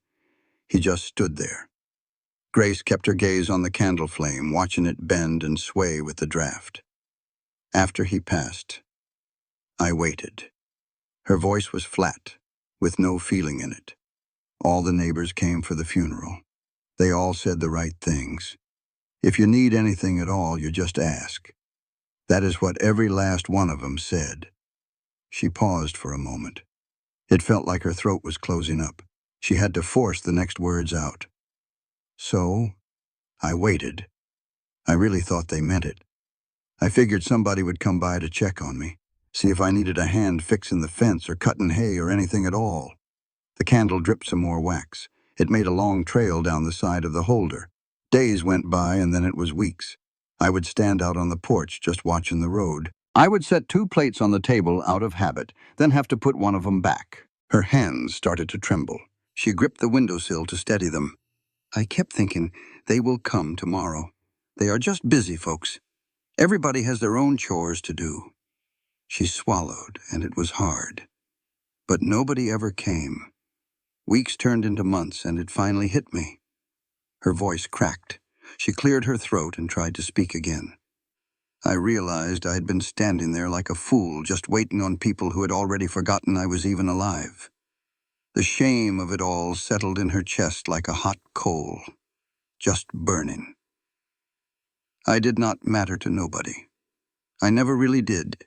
He just stood there. Grace kept her gaze on the candle flame, watching it bend and sway with the draft. After he passed, I waited. Her voice was flat, with no feeling in it. All the neighbors came for the funeral. They all said the right things. If you need anything at all, you just ask. That is what every last one of them said. She paused for a moment. It felt like her throat was closing up. She had to force the next words out. So, I waited. I really thought they meant it. I figured somebody would come by to check on me, see if I needed a hand fixing the fence or cutting hay or anything at all. The candle dripped some more wax. It made a long trail down the side of the holder. Days went by and then it was weeks. I would stand out on the porch just watching the road. I would set 2 plates on the table out of habit, then have to put one of them back. Her hands started to tremble. She gripped the windowsill to steady them. I kept thinking, they will come tomorrow. They are just busy folks. Everybody has their own chores to do. She swallowed, and it was hard. But nobody ever came. Weeks turned into months, and it finally hit me. Her voice cracked. She cleared her throat and tried to speak again. I realized I had been standing there like a fool, just waiting on people who had already forgotten I was even alive. The shame of it all settled in her chest like a hot coal, just burning. I did not matter to nobody. I never really did.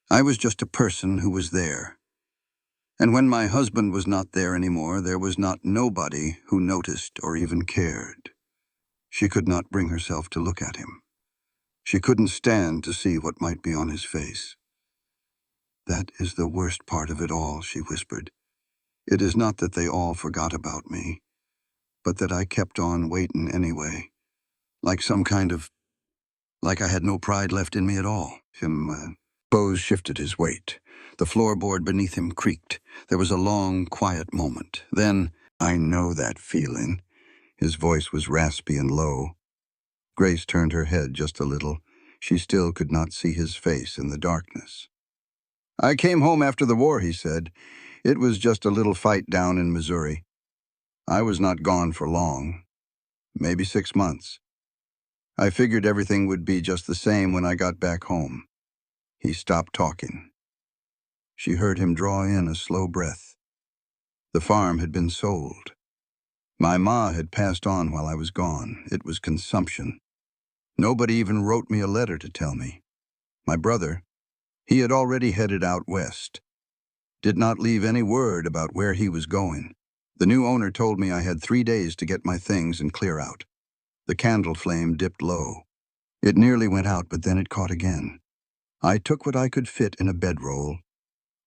I was just a person who was there. And when my husband was not there anymore, there was not nobody who noticed or even cared. She could not bring herself to look at him. She couldn't stand to see what might be on his face. "That is the worst part of it all," she whispered. "It is not that they all forgot about me, but that I kept on waiting anyway, like some kind of, like I had no pride left in me at all." Bose shifted his weight. The floorboard beneath him creaked. There was a long, quiet moment. Then, "I know that feeling." His voice was raspy and low. Grace turned her head just a little. She still could not see his face in the darkness. "I came home after the war," he said. "It was just a little fight down in Missouri. I was not gone for long, maybe 6 months. I figured everything would be just the same when I got back home." He stopped talking. She heard him draw in a slow breath. The farm had been sold. My ma had passed on while I was gone. It was consumption. Nobody even wrote me a letter to tell me. My brother, he had already headed out west. Did not leave any word about where he was going. The new owner told me I had 3 days to get my things and clear out. The candle flame dipped low. It nearly went out, but then it caught again. I took what I could fit in a bedroll.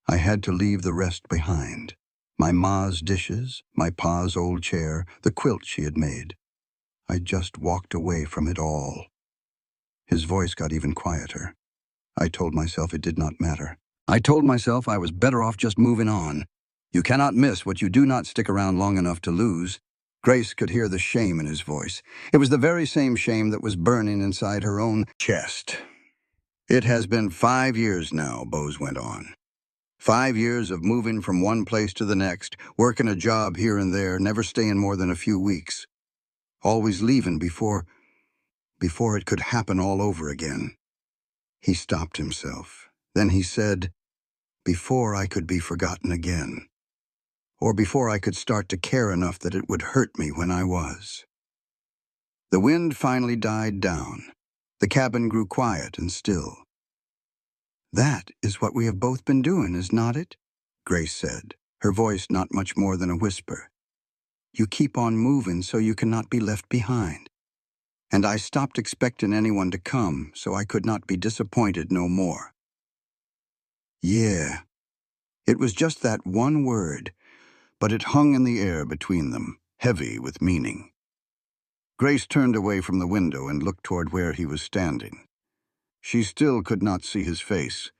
I had to leave the rest behind. My ma's dishes, my pa's old chair, the quilt she had made. I just walked away from it all. His voice got even quieter. I told myself it did not matter. I told myself I was better off just moving on. You cannot miss what you do not stick around long enough to lose. Grace could hear the shame in his voice. It was the very same shame that was burning inside her own chest. "It has been 5 years now," Bose went on. 5 years of moving from one place to the next, working a job here and there, never staying more than a few weeks. Always leaving before it could happen all over again. He stopped himself. Then he said, before I could be forgotten again. Or before I could start to care enough that it would hurt me when I was. The wind finally died down. The cabin grew quiet and still. That is what we have both been doing, is not it? Grace said, her voice not much more than a whisper. You keep on moving so you cannot be left behind. And I stopped expecting anyone to come, so I could not be disappointed no more. Yeah, it was just that one word, but it hung in the air between them, heavy with meaning. Grace turned away from the window and looked toward where he was standing. She still could not see his face,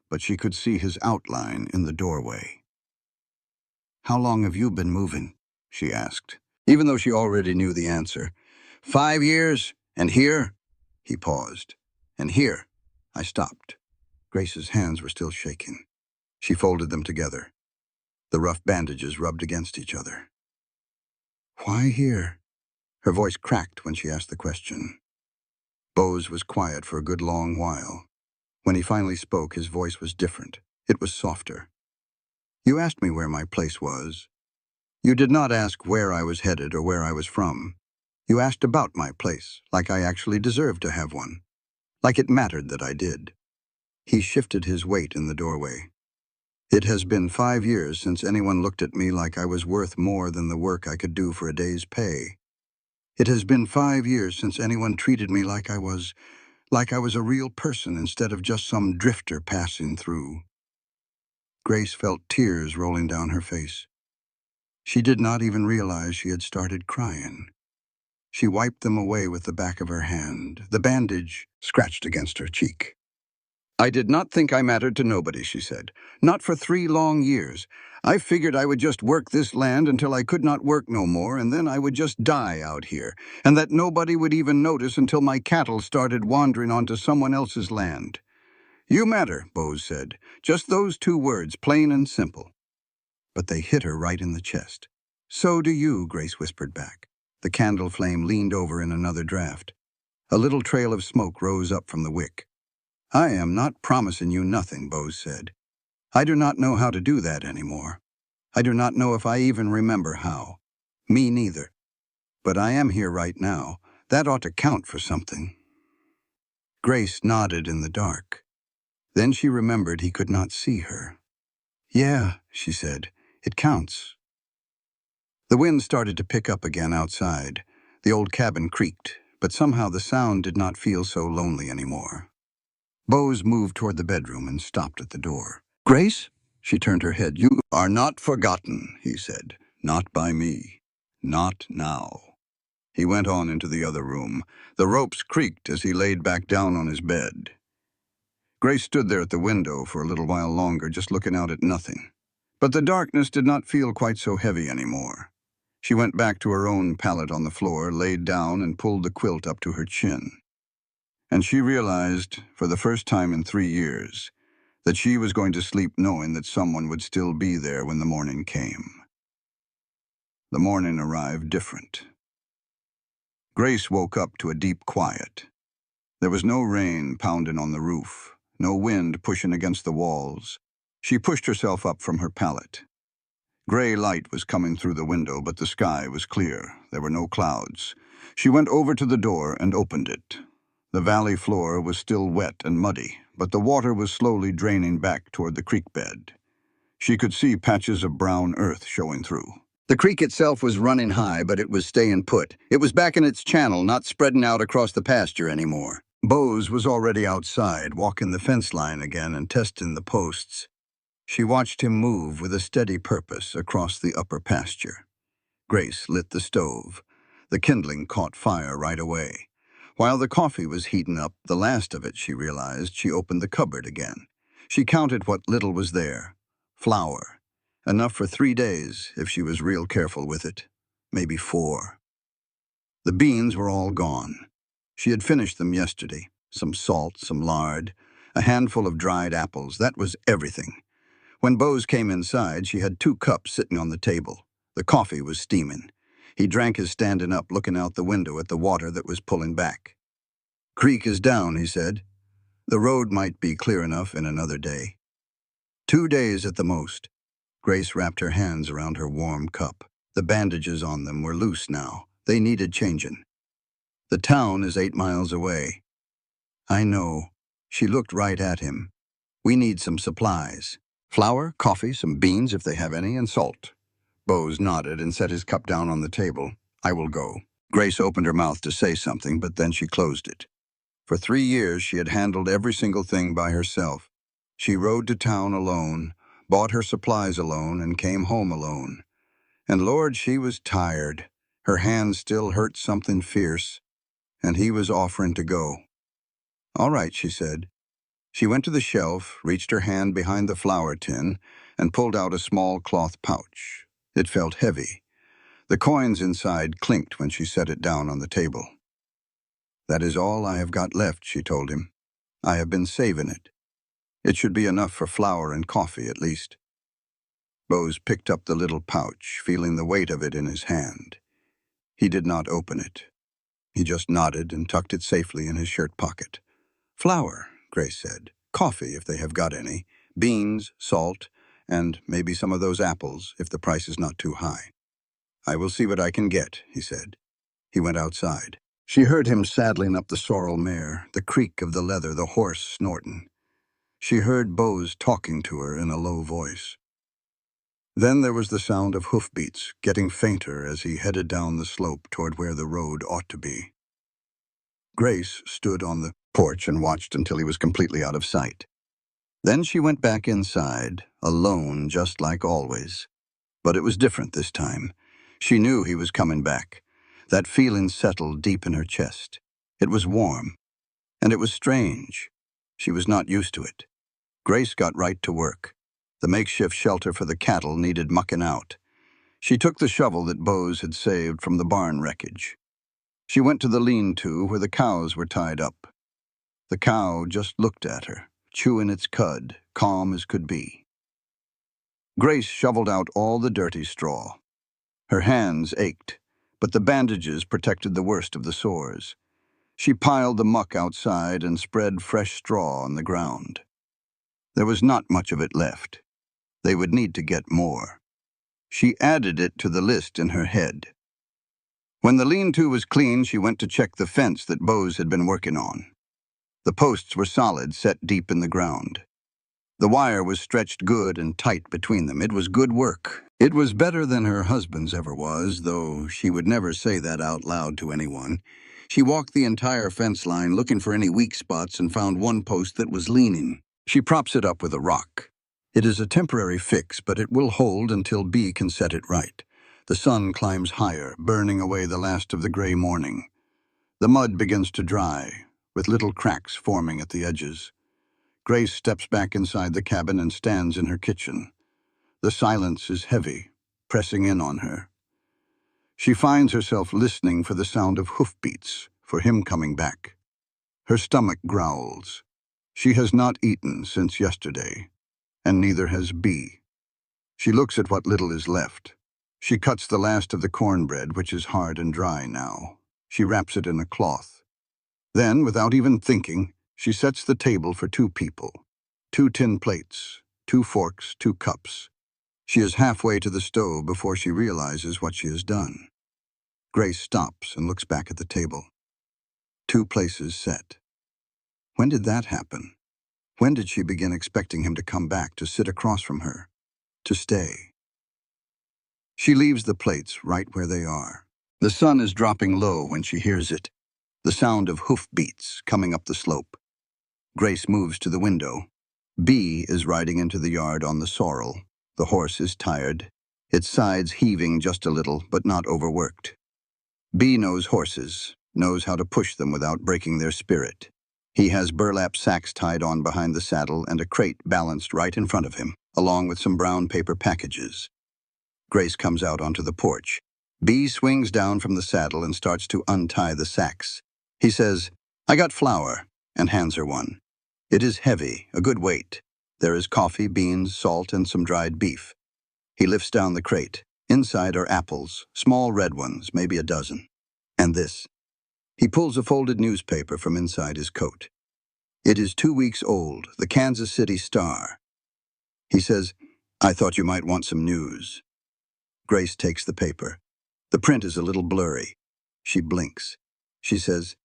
but she could see his outline in the doorway. How long have you been moving? She asked, even though she already knew the answer. 5 years, and here? He paused. And here? I stopped. Grace's hands were still shaking. She folded them together. The rough bandages rubbed against each other. Why here? Her voice cracked when she asked the question. Bose was quiet for a good long while. When he finally spoke, his voice was different. It was softer. You asked me where my place was. You did not ask where I was headed or where I was from. You asked about my place, like I actually deserved to have one. Like it mattered that I did. He shifted his weight in the doorway. It has been 5 years since anyone looked at me like I was worth more than the work I could do for a day's pay. It has been 5 years since anyone treated me like I was a real person instead of just some drifter passing through. Grace felt tears rolling down her face. She did not even realize she had started crying. She wiped them away with the back of her hand. The bandage scratched against her cheek. I did not think I mattered to nobody, she said. Not for 3 long years. I figured I would just work this land until I could not work no more, and then I would just die out here, and that nobody would even notice until my cattle started wandering onto someone else's land. You matter, Bose said. Just those 2 words, plain and simple. But they hit her right in the chest. So do you, Grace whispered back. The candle flame leaned over in another draft. A little trail of smoke rose up from the wick. I am not promising you nothing, Bose said. I do not know how to do that anymore. I do not know if I even remember how. Me neither. But I am here right now. That ought to count for something. Grace nodded in the dark. Then she remembered he could not see her. Yeah, she said, it counts. The wind started to pick up again outside. The old cabin creaked, but somehow the sound did not feel so lonely anymore. Bose moved toward the bedroom and stopped at the door. Grace? She turned her head. You are not forgotten, he said. Not by me. Not now. He went on into the other room. The ropes creaked as he laid back down on his bed. Grace stood there at the window for a little while longer, just looking out at nothing. But the darkness did not feel quite so heavy anymore. She went back to her own pallet on the floor, laid down, and pulled the quilt up to her chin. And she realized, for the first time in 3 years, that she was going to sleep knowing that someone would still be there when the morning came. The morning arrived different. Grace woke up to a deep quiet. There was no rain pounding on the roof, no wind pushing against the walls. She pushed herself up from her pallet. Gray light was coming through the window, but the sky was clear. There were no clouds. She went over to the door and opened it. The valley floor was still wet and muddy, but the water was slowly draining back toward the creek bed. She could see patches of brown earth showing through. The creek itself was running high, but it was staying put. It was back in its channel, not spreading out across the pasture anymore. Bose was already outside, walking the fence line again and testing the posts. She watched him move with a steady purpose across the upper pasture. Grace lit the stove. The kindling caught fire right away. While the coffee was heating up, the last of it, she realized, she opened the cupboard again. She counted what little was there. Flour. Enough for 3 days, if she was real careful with it. Maybe 4. The beans were all gone. She had finished them yesterday. Some salt, some lard, a handful of dried apples. That was everything. When Bose came inside, she had 2 cups sitting on the table. The coffee was steaming. He drank his standing up, looking out the window at the water that was pulling back. "Creek is down," he said. "The road might be clear enough in another day." 2 days at the most. Grace wrapped her hands around her warm cup. The bandages on them were loose now. They needed changing. "The town is 8 miles away." "I know." She looked right at him. "We need some supplies. Flour, coffee, some beans if they have any, and salt." Bose nodded and set his cup down on the table. "I will go." Grace opened her mouth to say something, but then she closed it. For 3 years, she had handled every single thing by herself. She rode to town alone, bought her supplies alone, and came home alone. And Lord, she was tired. Her hands still hurt something fierce, and he was offering to go. "All right," she said. She went to the shelf, reached her hand behind the flour tin, and pulled out a small cloth pouch. It felt heavy. The coins inside clinked when she set it down on the table. "That is all I have got left," she told him. "I have been saving it. It should be enough for flour and coffee, at least." Bose picked up the little pouch, feeling the weight of it in his hand. He did not open it. He just nodded and tucked it safely in his shirt pocket. "Flour," Grace said. "Coffee, if they have got any. Beans, salt, and maybe some of those apples, if the price is not too high." "I will see what I can get," he said. He went outside. She heard him saddling up the sorrel mare, the creak of the leather, the horse snorting. She heard Bose talking to her in a low voice. Then there was the sound of hoofbeats, getting fainter as he headed down the slope toward where the road ought to be. Grace stood on the porch and watched until he was completely out of sight. Then she went back inside, alone just like always. But it was different this time. She knew he was coming back. That feeling settled deep in her chest. It was warm, and it was strange. She was not used to it. Grace got right to work. The makeshift shelter for the cattle needed mucking out. She took the shovel that Bose had saved from the barn wreckage. She went to the lean-to where the cows were tied up. The cow just looked at her, chewing its cud, calm as could be. Grace shoveled out all the dirty straw. Her hands ached, but the bandages protected the worst of the sores. She piled the muck outside and spread fresh straw on the ground. There was not much of it left. They would need to get more. She added it to the list in her head. When the lean-to was clean, she went to check the fence that Bose had been working on. The posts were solid, set deep in the ground. The wire was stretched good and tight between them. It was good work. It was better than her husband's ever was, though she would never say that out loud to anyone. She walked the entire fence line looking for any weak spots and found one post that was leaning. She props it up with a rock. It is a temporary fix, but it will hold until B can set it right. The sun climbs higher, burning away the last of the gray morning. The mud begins to dry, with little cracks forming at the edges. Grace steps back inside the cabin and stands in her kitchen. The silence is heavy, pressing in on her. She finds herself listening for the sound of hoofbeats, for him coming back. Her stomach growls. She has not eaten since yesterday, and neither has B. She looks at what little is left. She cuts the last of the cornbread, which is hard and dry now. She wraps it in a cloth. Then, without even thinking, she sets the table for 2 people. 2 tin plates, 2 forks, 2 cups. She is halfway to the stove before she realizes what she has done. Grace stops and looks back at the table. 2 places set. When did that happen? When did she begin expecting him to come back, to sit across from her, to stay? She leaves the plates right where they are. The sun is dropping low when she hears it, the sound of hoofbeats coming up the slope. Grace moves to the window. B is riding into the yard on the sorrel. The horse is tired, its sides heaving just a little, but not overworked. B knows horses, knows how to push them without breaking their spirit. He has burlap sacks tied on behind the saddle and a crate balanced right in front of him, along with some brown paper packages. Grace comes out onto the porch. B swings down from the saddle and starts to untie the sacks. He says, "I got flour," and hands her one. It is heavy, a good weight. There is coffee, beans, salt, and some dried beef. He lifts down the crate. Inside are apples, small red ones, maybe a dozen. And this. He pulls a folded newspaper from inside his coat. It is 2 weeks old, the Kansas City Star. He says, "I thought you might want some news." Grace takes the paper. The print is a little blurry. She blinks. She says,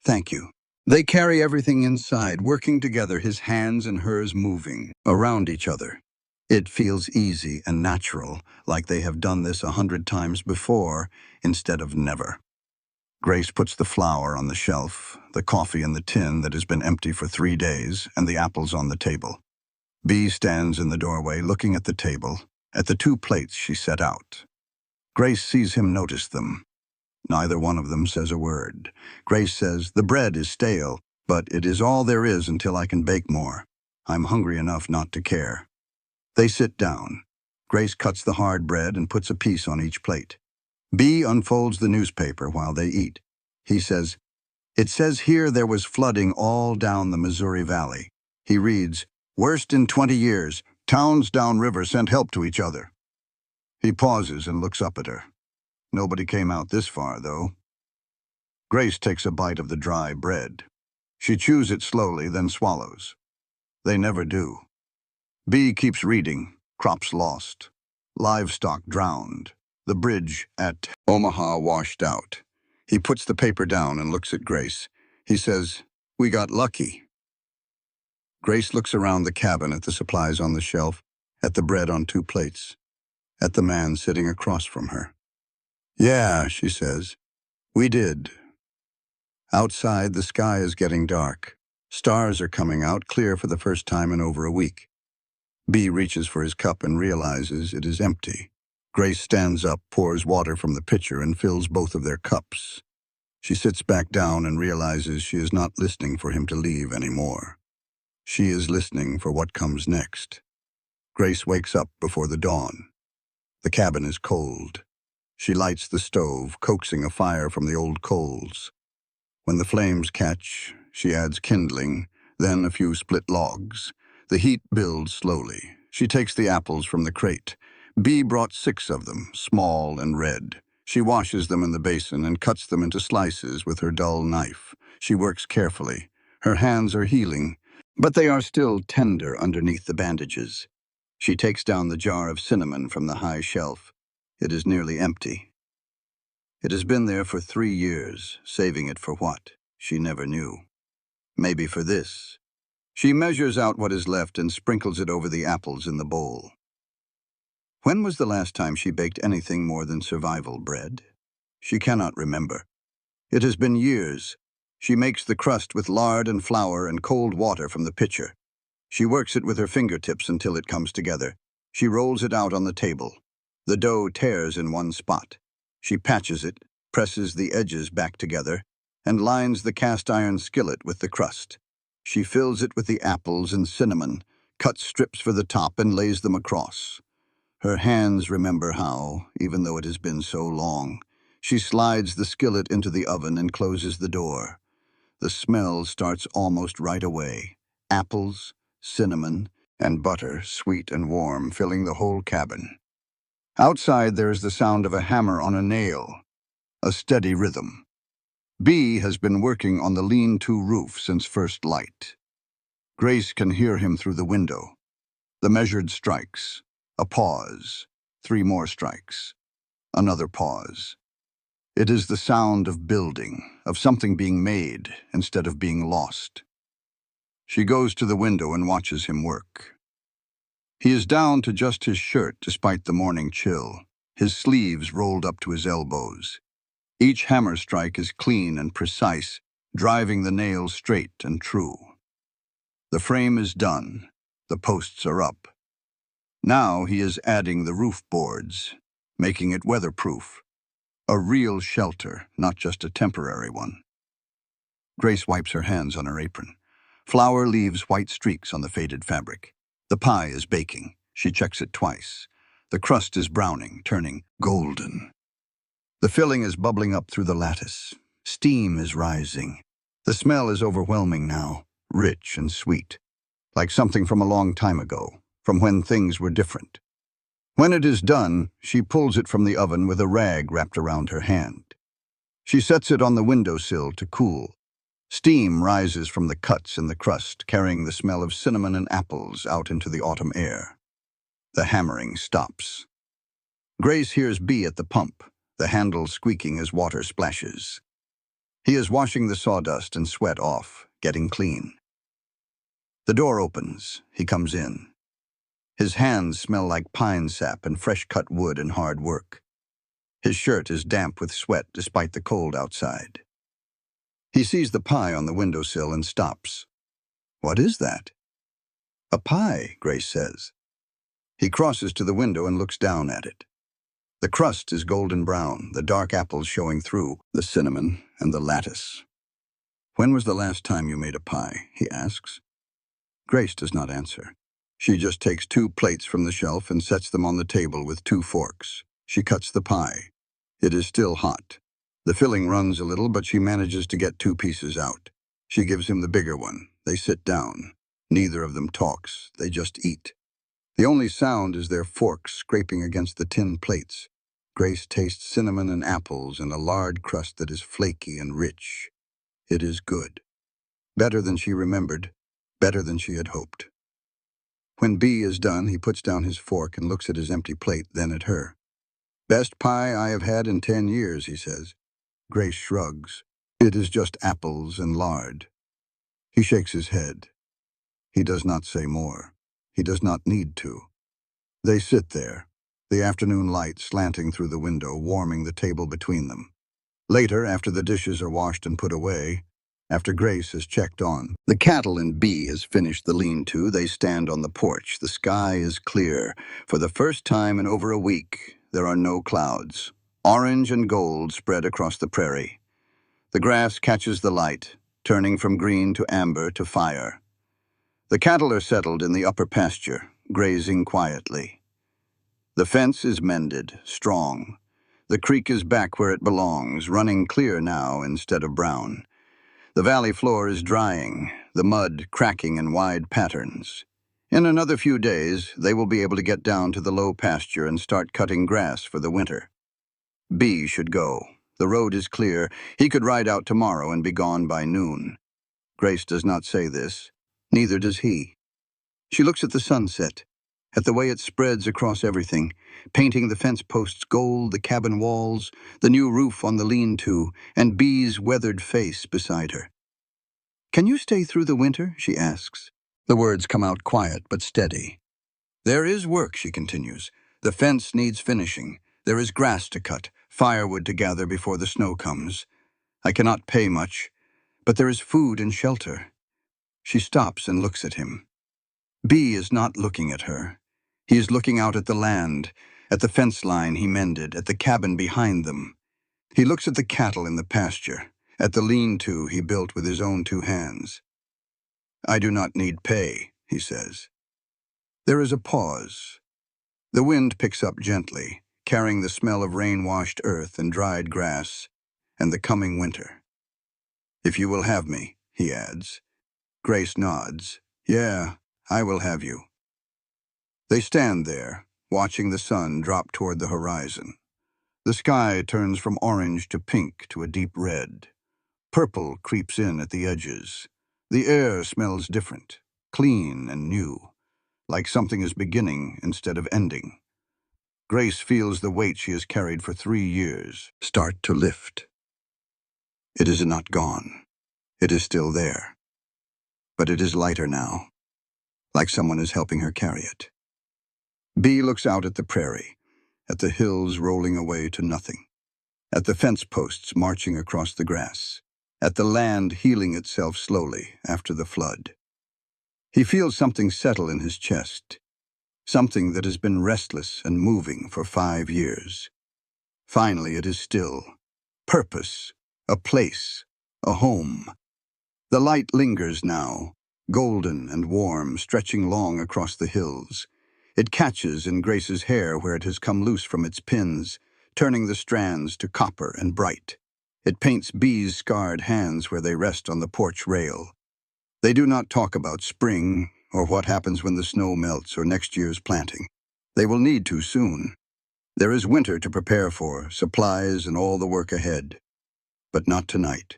"Thank you." They carry everything inside, working together, his hands and hers moving around each other. It feels easy and natural, like they have done this 100 times before, instead of never. Grace puts the flour on the shelf, the coffee in the tin that has been empty for 3 days, and the apples on the table. Bee stands in the doorway, looking at the table, at the 2 plates she set out. Grace sees him notice them. Neither one of them says a word. Grace says, "The bread is stale, but it is all there is until I can bake more. I'm hungry enough not to care." They sit down. Grace cuts the hard bread and puts a piece on each plate. Bee unfolds the newspaper while they eat. He says, "It says here there was flooding all down the Missouri Valley." He reads, "Worst in 20 years. Towns downriver sent help to each other." He pauses and looks up at her. Nobody came out this far, though. Grace takes a bite of the dry bread. She chews it slowly, then swallows. They never do. Bee keeps reading. Crops lost. Livestock drowned. The bridge at Omaha washed out. He puts the paper down and looks at Grace. He says, "We got lucky." Grace looks around the cabin at the supplies on the shelf, at the bread on 2 plates, at the man sitting across from her. "Yeah," she says, "we did." Outside, the sky is getting dark. Stars are coming out, clear for the first time in over a week. Bee reaches for his cup and realizes it is empty. Grace stands up, pours water from the pitcher, and fills both of their cups. She sits back down and realizes she is not listening for him to leave anymore. She is listening for what comes next. Grace wakes up before the dawn. The cabin is cold. She lights the stove, coaxing a fire from the old coals. When the flames catch, she adds kindling, then a few split logs. The heat builds slowly. She takes the apples from the crate. Bee brought 6 of them, small and red. She washes them in the basin and cuts them into slices with her dull knife. She works carefully. Her hands are healing, but they are still tender underneath the bandages. She takes down the jar of cinnamon from the high shelf. It is nearly empty. It has been there for 3 years, saving it for what? She never knew. Maybe for this. She measures out what is left and sprinkles it over the apples in the bowl. When was the last time she baked anything more than survival bread? She cannot remember. It has been years. She makes the crust with lard and flour and cold water from the pitcher. She works it with her fingertips until it comes together. She rolls it out on the table. The dough tears in one spot. She patches it, presses the edges back together, and lines the cast-iron skillet with the crust. She fills it with the apples and cinnamon, cuts strips for the top, and lays them across. Her hands remember how, even though it has been so long. She slides the skillet into the oven and closes the door. The smell starts almost right away. Apples, cinnamon, and butter, sweet and warm, filling the whole cabin. Outside there is the sound of a hammer on a nail, a steady rhythm. Bee has been working on the lean-to roof since first light. Grace can hear him through the window. The measured strikes, a pause, 3 more strikes, another pause. It is the sound of building, of something being made instead of being lost. She goes to the window and watches him work. He is down to just his shirt despite the morning chill, his sleeves rolled up to his elbows. Each hammer strike is clean and precise, driving the nails straight and true. The frame is done. The posts are up. Now he is adding the roof boards, making it weatherproof. A real shelter, not just a temporary one. Grace wipes her hands on her apron. Flour leaves white streaks on the faded fabric. The pie is baking. She checks it twice. The crust is browning, turning golden. The filling is bubbling up through the lattice. Steam is rising. The smell is overwhelming now, rich and sweet, like something from a long time ago, from when things were different. When it is done, she pulls it from the oven with a rag wrapped around her hand. She sets it on the windowsill to cool. Steam rises from the cuts in the crust, carrying the smell of cinnamon and apples out into the autumn air. The hammering stops. Grace hears Bee at the pump, the handle squeaking as water splashes. He is washing the sawdust and sweat off, getting clean. The door opens. He comes in. His hands smell like pine sap and fresh-cut wood and hard work. His shirt is damp with sweat despite the cold outside. He sees the pie on the windowsill and stops. "What is that?" "A pie," Grace says. He crosses to the window and looks down at it. The crust is golden brown, the dark apples showing through, the cinnamon and the lattice. "When was the last time you made a pie?" he asks. Grace does not answer. She just takes 2 plates from the shelf and sets them on the table with 2 forks. She cuts the pie. It is still hot. The filling runs a little, but she manages to get 2 pieces out. She gives him the bigger one. They sit down. Neither of them talks. They just eat. The only sound is their forks scraping against the tin plates. Grace tastes cinnamon and apples and a lard crust that is flaky and rich. It is good. Better than she remembered. Better than she had hoped. When Bee is done, he puts down his fork and looks at his empty plate, then at her. "Best pie I have had in 10 years, he says. Grace shrugs. It is just apples and lard. He shakes his head. He does not say more. He does not need to. They sit there, the afternoon light slanting through the window, warming the table between them. Later, after the dishes are washed and put away, after Grace has checked on, the cattle and Bee has finished the lean-to, they stand on the porch. The sky is clear. For the first time in over a week, there are no clouds. Orange and gold spread across the prairie. The grass catches the light, turning from green to amber to fire. The cattle are settled in the upper pasture, grazing quietly. The fence is mended, strong. The creek is back where it belongs, running clear now instead of brown. The valley floor is drying, the mud cracking in wide patterns. In another few days, they will be able to get down to the low pasture and start cutting grass for the winter. Bee should go. The road is clear. He could ride out tomorrow and be gone by noon. Grace does not say this. Neither does he. She looks at the sunset, at the way it spreads across everything, painting the fence posts gold, the cabin walls, the new roof on the lean-to, and Bee's weathered face beside her. "Can you stay through the winter?" she asks. The words come out quiet but steady. "There is work," she continues. "The fence needs finishing. There is grass to cut, firewood to gather before the snow comes. I cannot pay much, but there is food and shelter." She stops and looks at him. Bee is not looking at her. He is looking out at the land, at the fence line he mended, at the cabin behind them. He looks at the cattle in the pasture, at the lean-to he built with his own 2 hands. "I do not need pay," he says. There is a pause. The wind picks up gently, carrying the smell of rain-washed earth and dried grass, and the coming winter. "If you will have me," he adds. Grace nods. "Yeah, I will have you." They stand there, watching the sun drop toward the horizon. The sky turns from orange to pink to a deep red. Purple creeps in at the edges. The air smells different, clean and new, like something is beginning instead of ending. Grace feels the weight she has carried for 3 years start to lift. It is not gone. It is still there. But it is lighter now, like someone is helping her carry it. Bee looks out at the prairie, at the hills rolling away to nothing, at the fence posts marching across the grass, at the land healing itself slowly after the flood. He feels something settle in his chest, something that has been restless and moving for 5 years. Finally, it is still. Purpose, a place, a home. The light lingers now, golden and warm, stretching long across the hills. It catches in Grace's hair where it has come loose from its pins, turning the strands to copper and bright. It paints Bee's scarred hands where they rest on the porch rail. They do not talk about spring, or what happens when the snow melts, or next year's planting. They will need to soon. There is winter to prepare for, supplies and all the work ahead. But not tonight.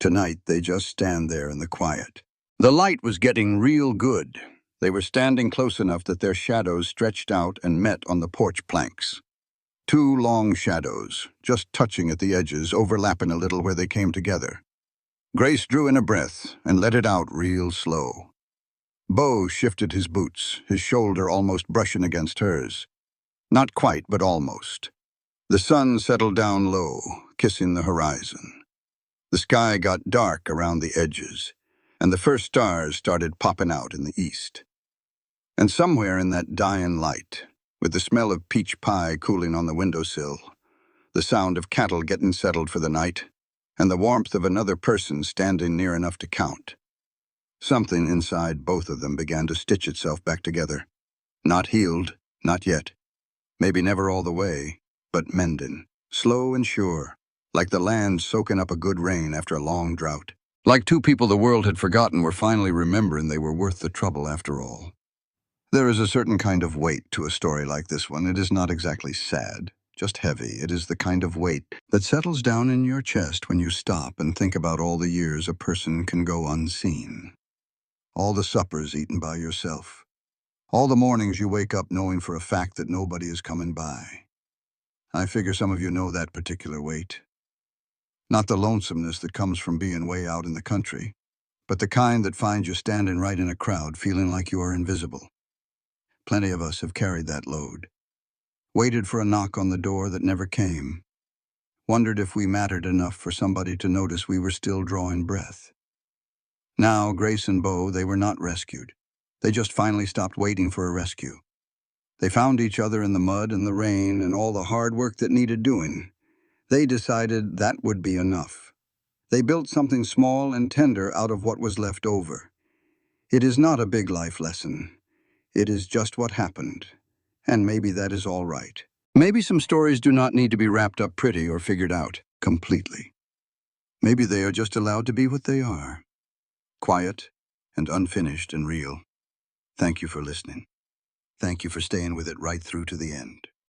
Tonight, they just stand there in the quiet. The light was getting real good. They were standing close enough that their shadows stretched out and met on the porch planks. Two long shadows, just touching at the edges, overlapping a little where they came together. Grace drew in a breath and let it out real slow. Beau shifted his boots, his shoulder almost brushing against hers. Not quite, but almost. The sun settled down low, kissing the horizon. The sky got dark around the edges, and the first stars started popping out in the east. And somewhere in that dying light, with the smell of peach pie cooling on the windowsill, the sound of cattle getting settled for the night, and the warmth of another person standing near enough to count, something inside both of them began to stitch itself back together. Not healed, not yet. Maybe never all the way, but mending, slow and sure, like the land soaking up a good rain after a long drought. Like two people the world had forgotten were finally remembering they were worth the trouble after all. There is a certain kind of weight to a story like this one. It is not exactly sad, just heavy. It is the kind of weight that settles down in your chest when you stop and think about all the years a person can go unseen. All the suppers eaten by yourself. All the mornings you wake up knowing for a fact that nobody is coming by. I figure some of you know that particular weight. Not the lonesomeness that comes from being way out in the country, but the kind that finds you standing right in a crowd feeling like you are invisible. Plenty of us have carried that load. Waited for a knock on the door that never came. Wondered if we mattered enough for somebody to notice we were still drawing breath. Now, Grace and Beau, they were not rescued. They just finally stopped waiting for a rescue. They found each other in the mud and the rain and all the hard work that needed doing. They decided that would be enough. They built something small and tender out of what was left over. It is not a big life lesson. It is just what happened. And maybe that is all right. Maybe some stories do not need to be wrapped up pretty or figured out completely. Maybe they are just allowed to be what they are. Quiet and unfinished and real. Thank you for listening. Thank you for staying with it right through to the end.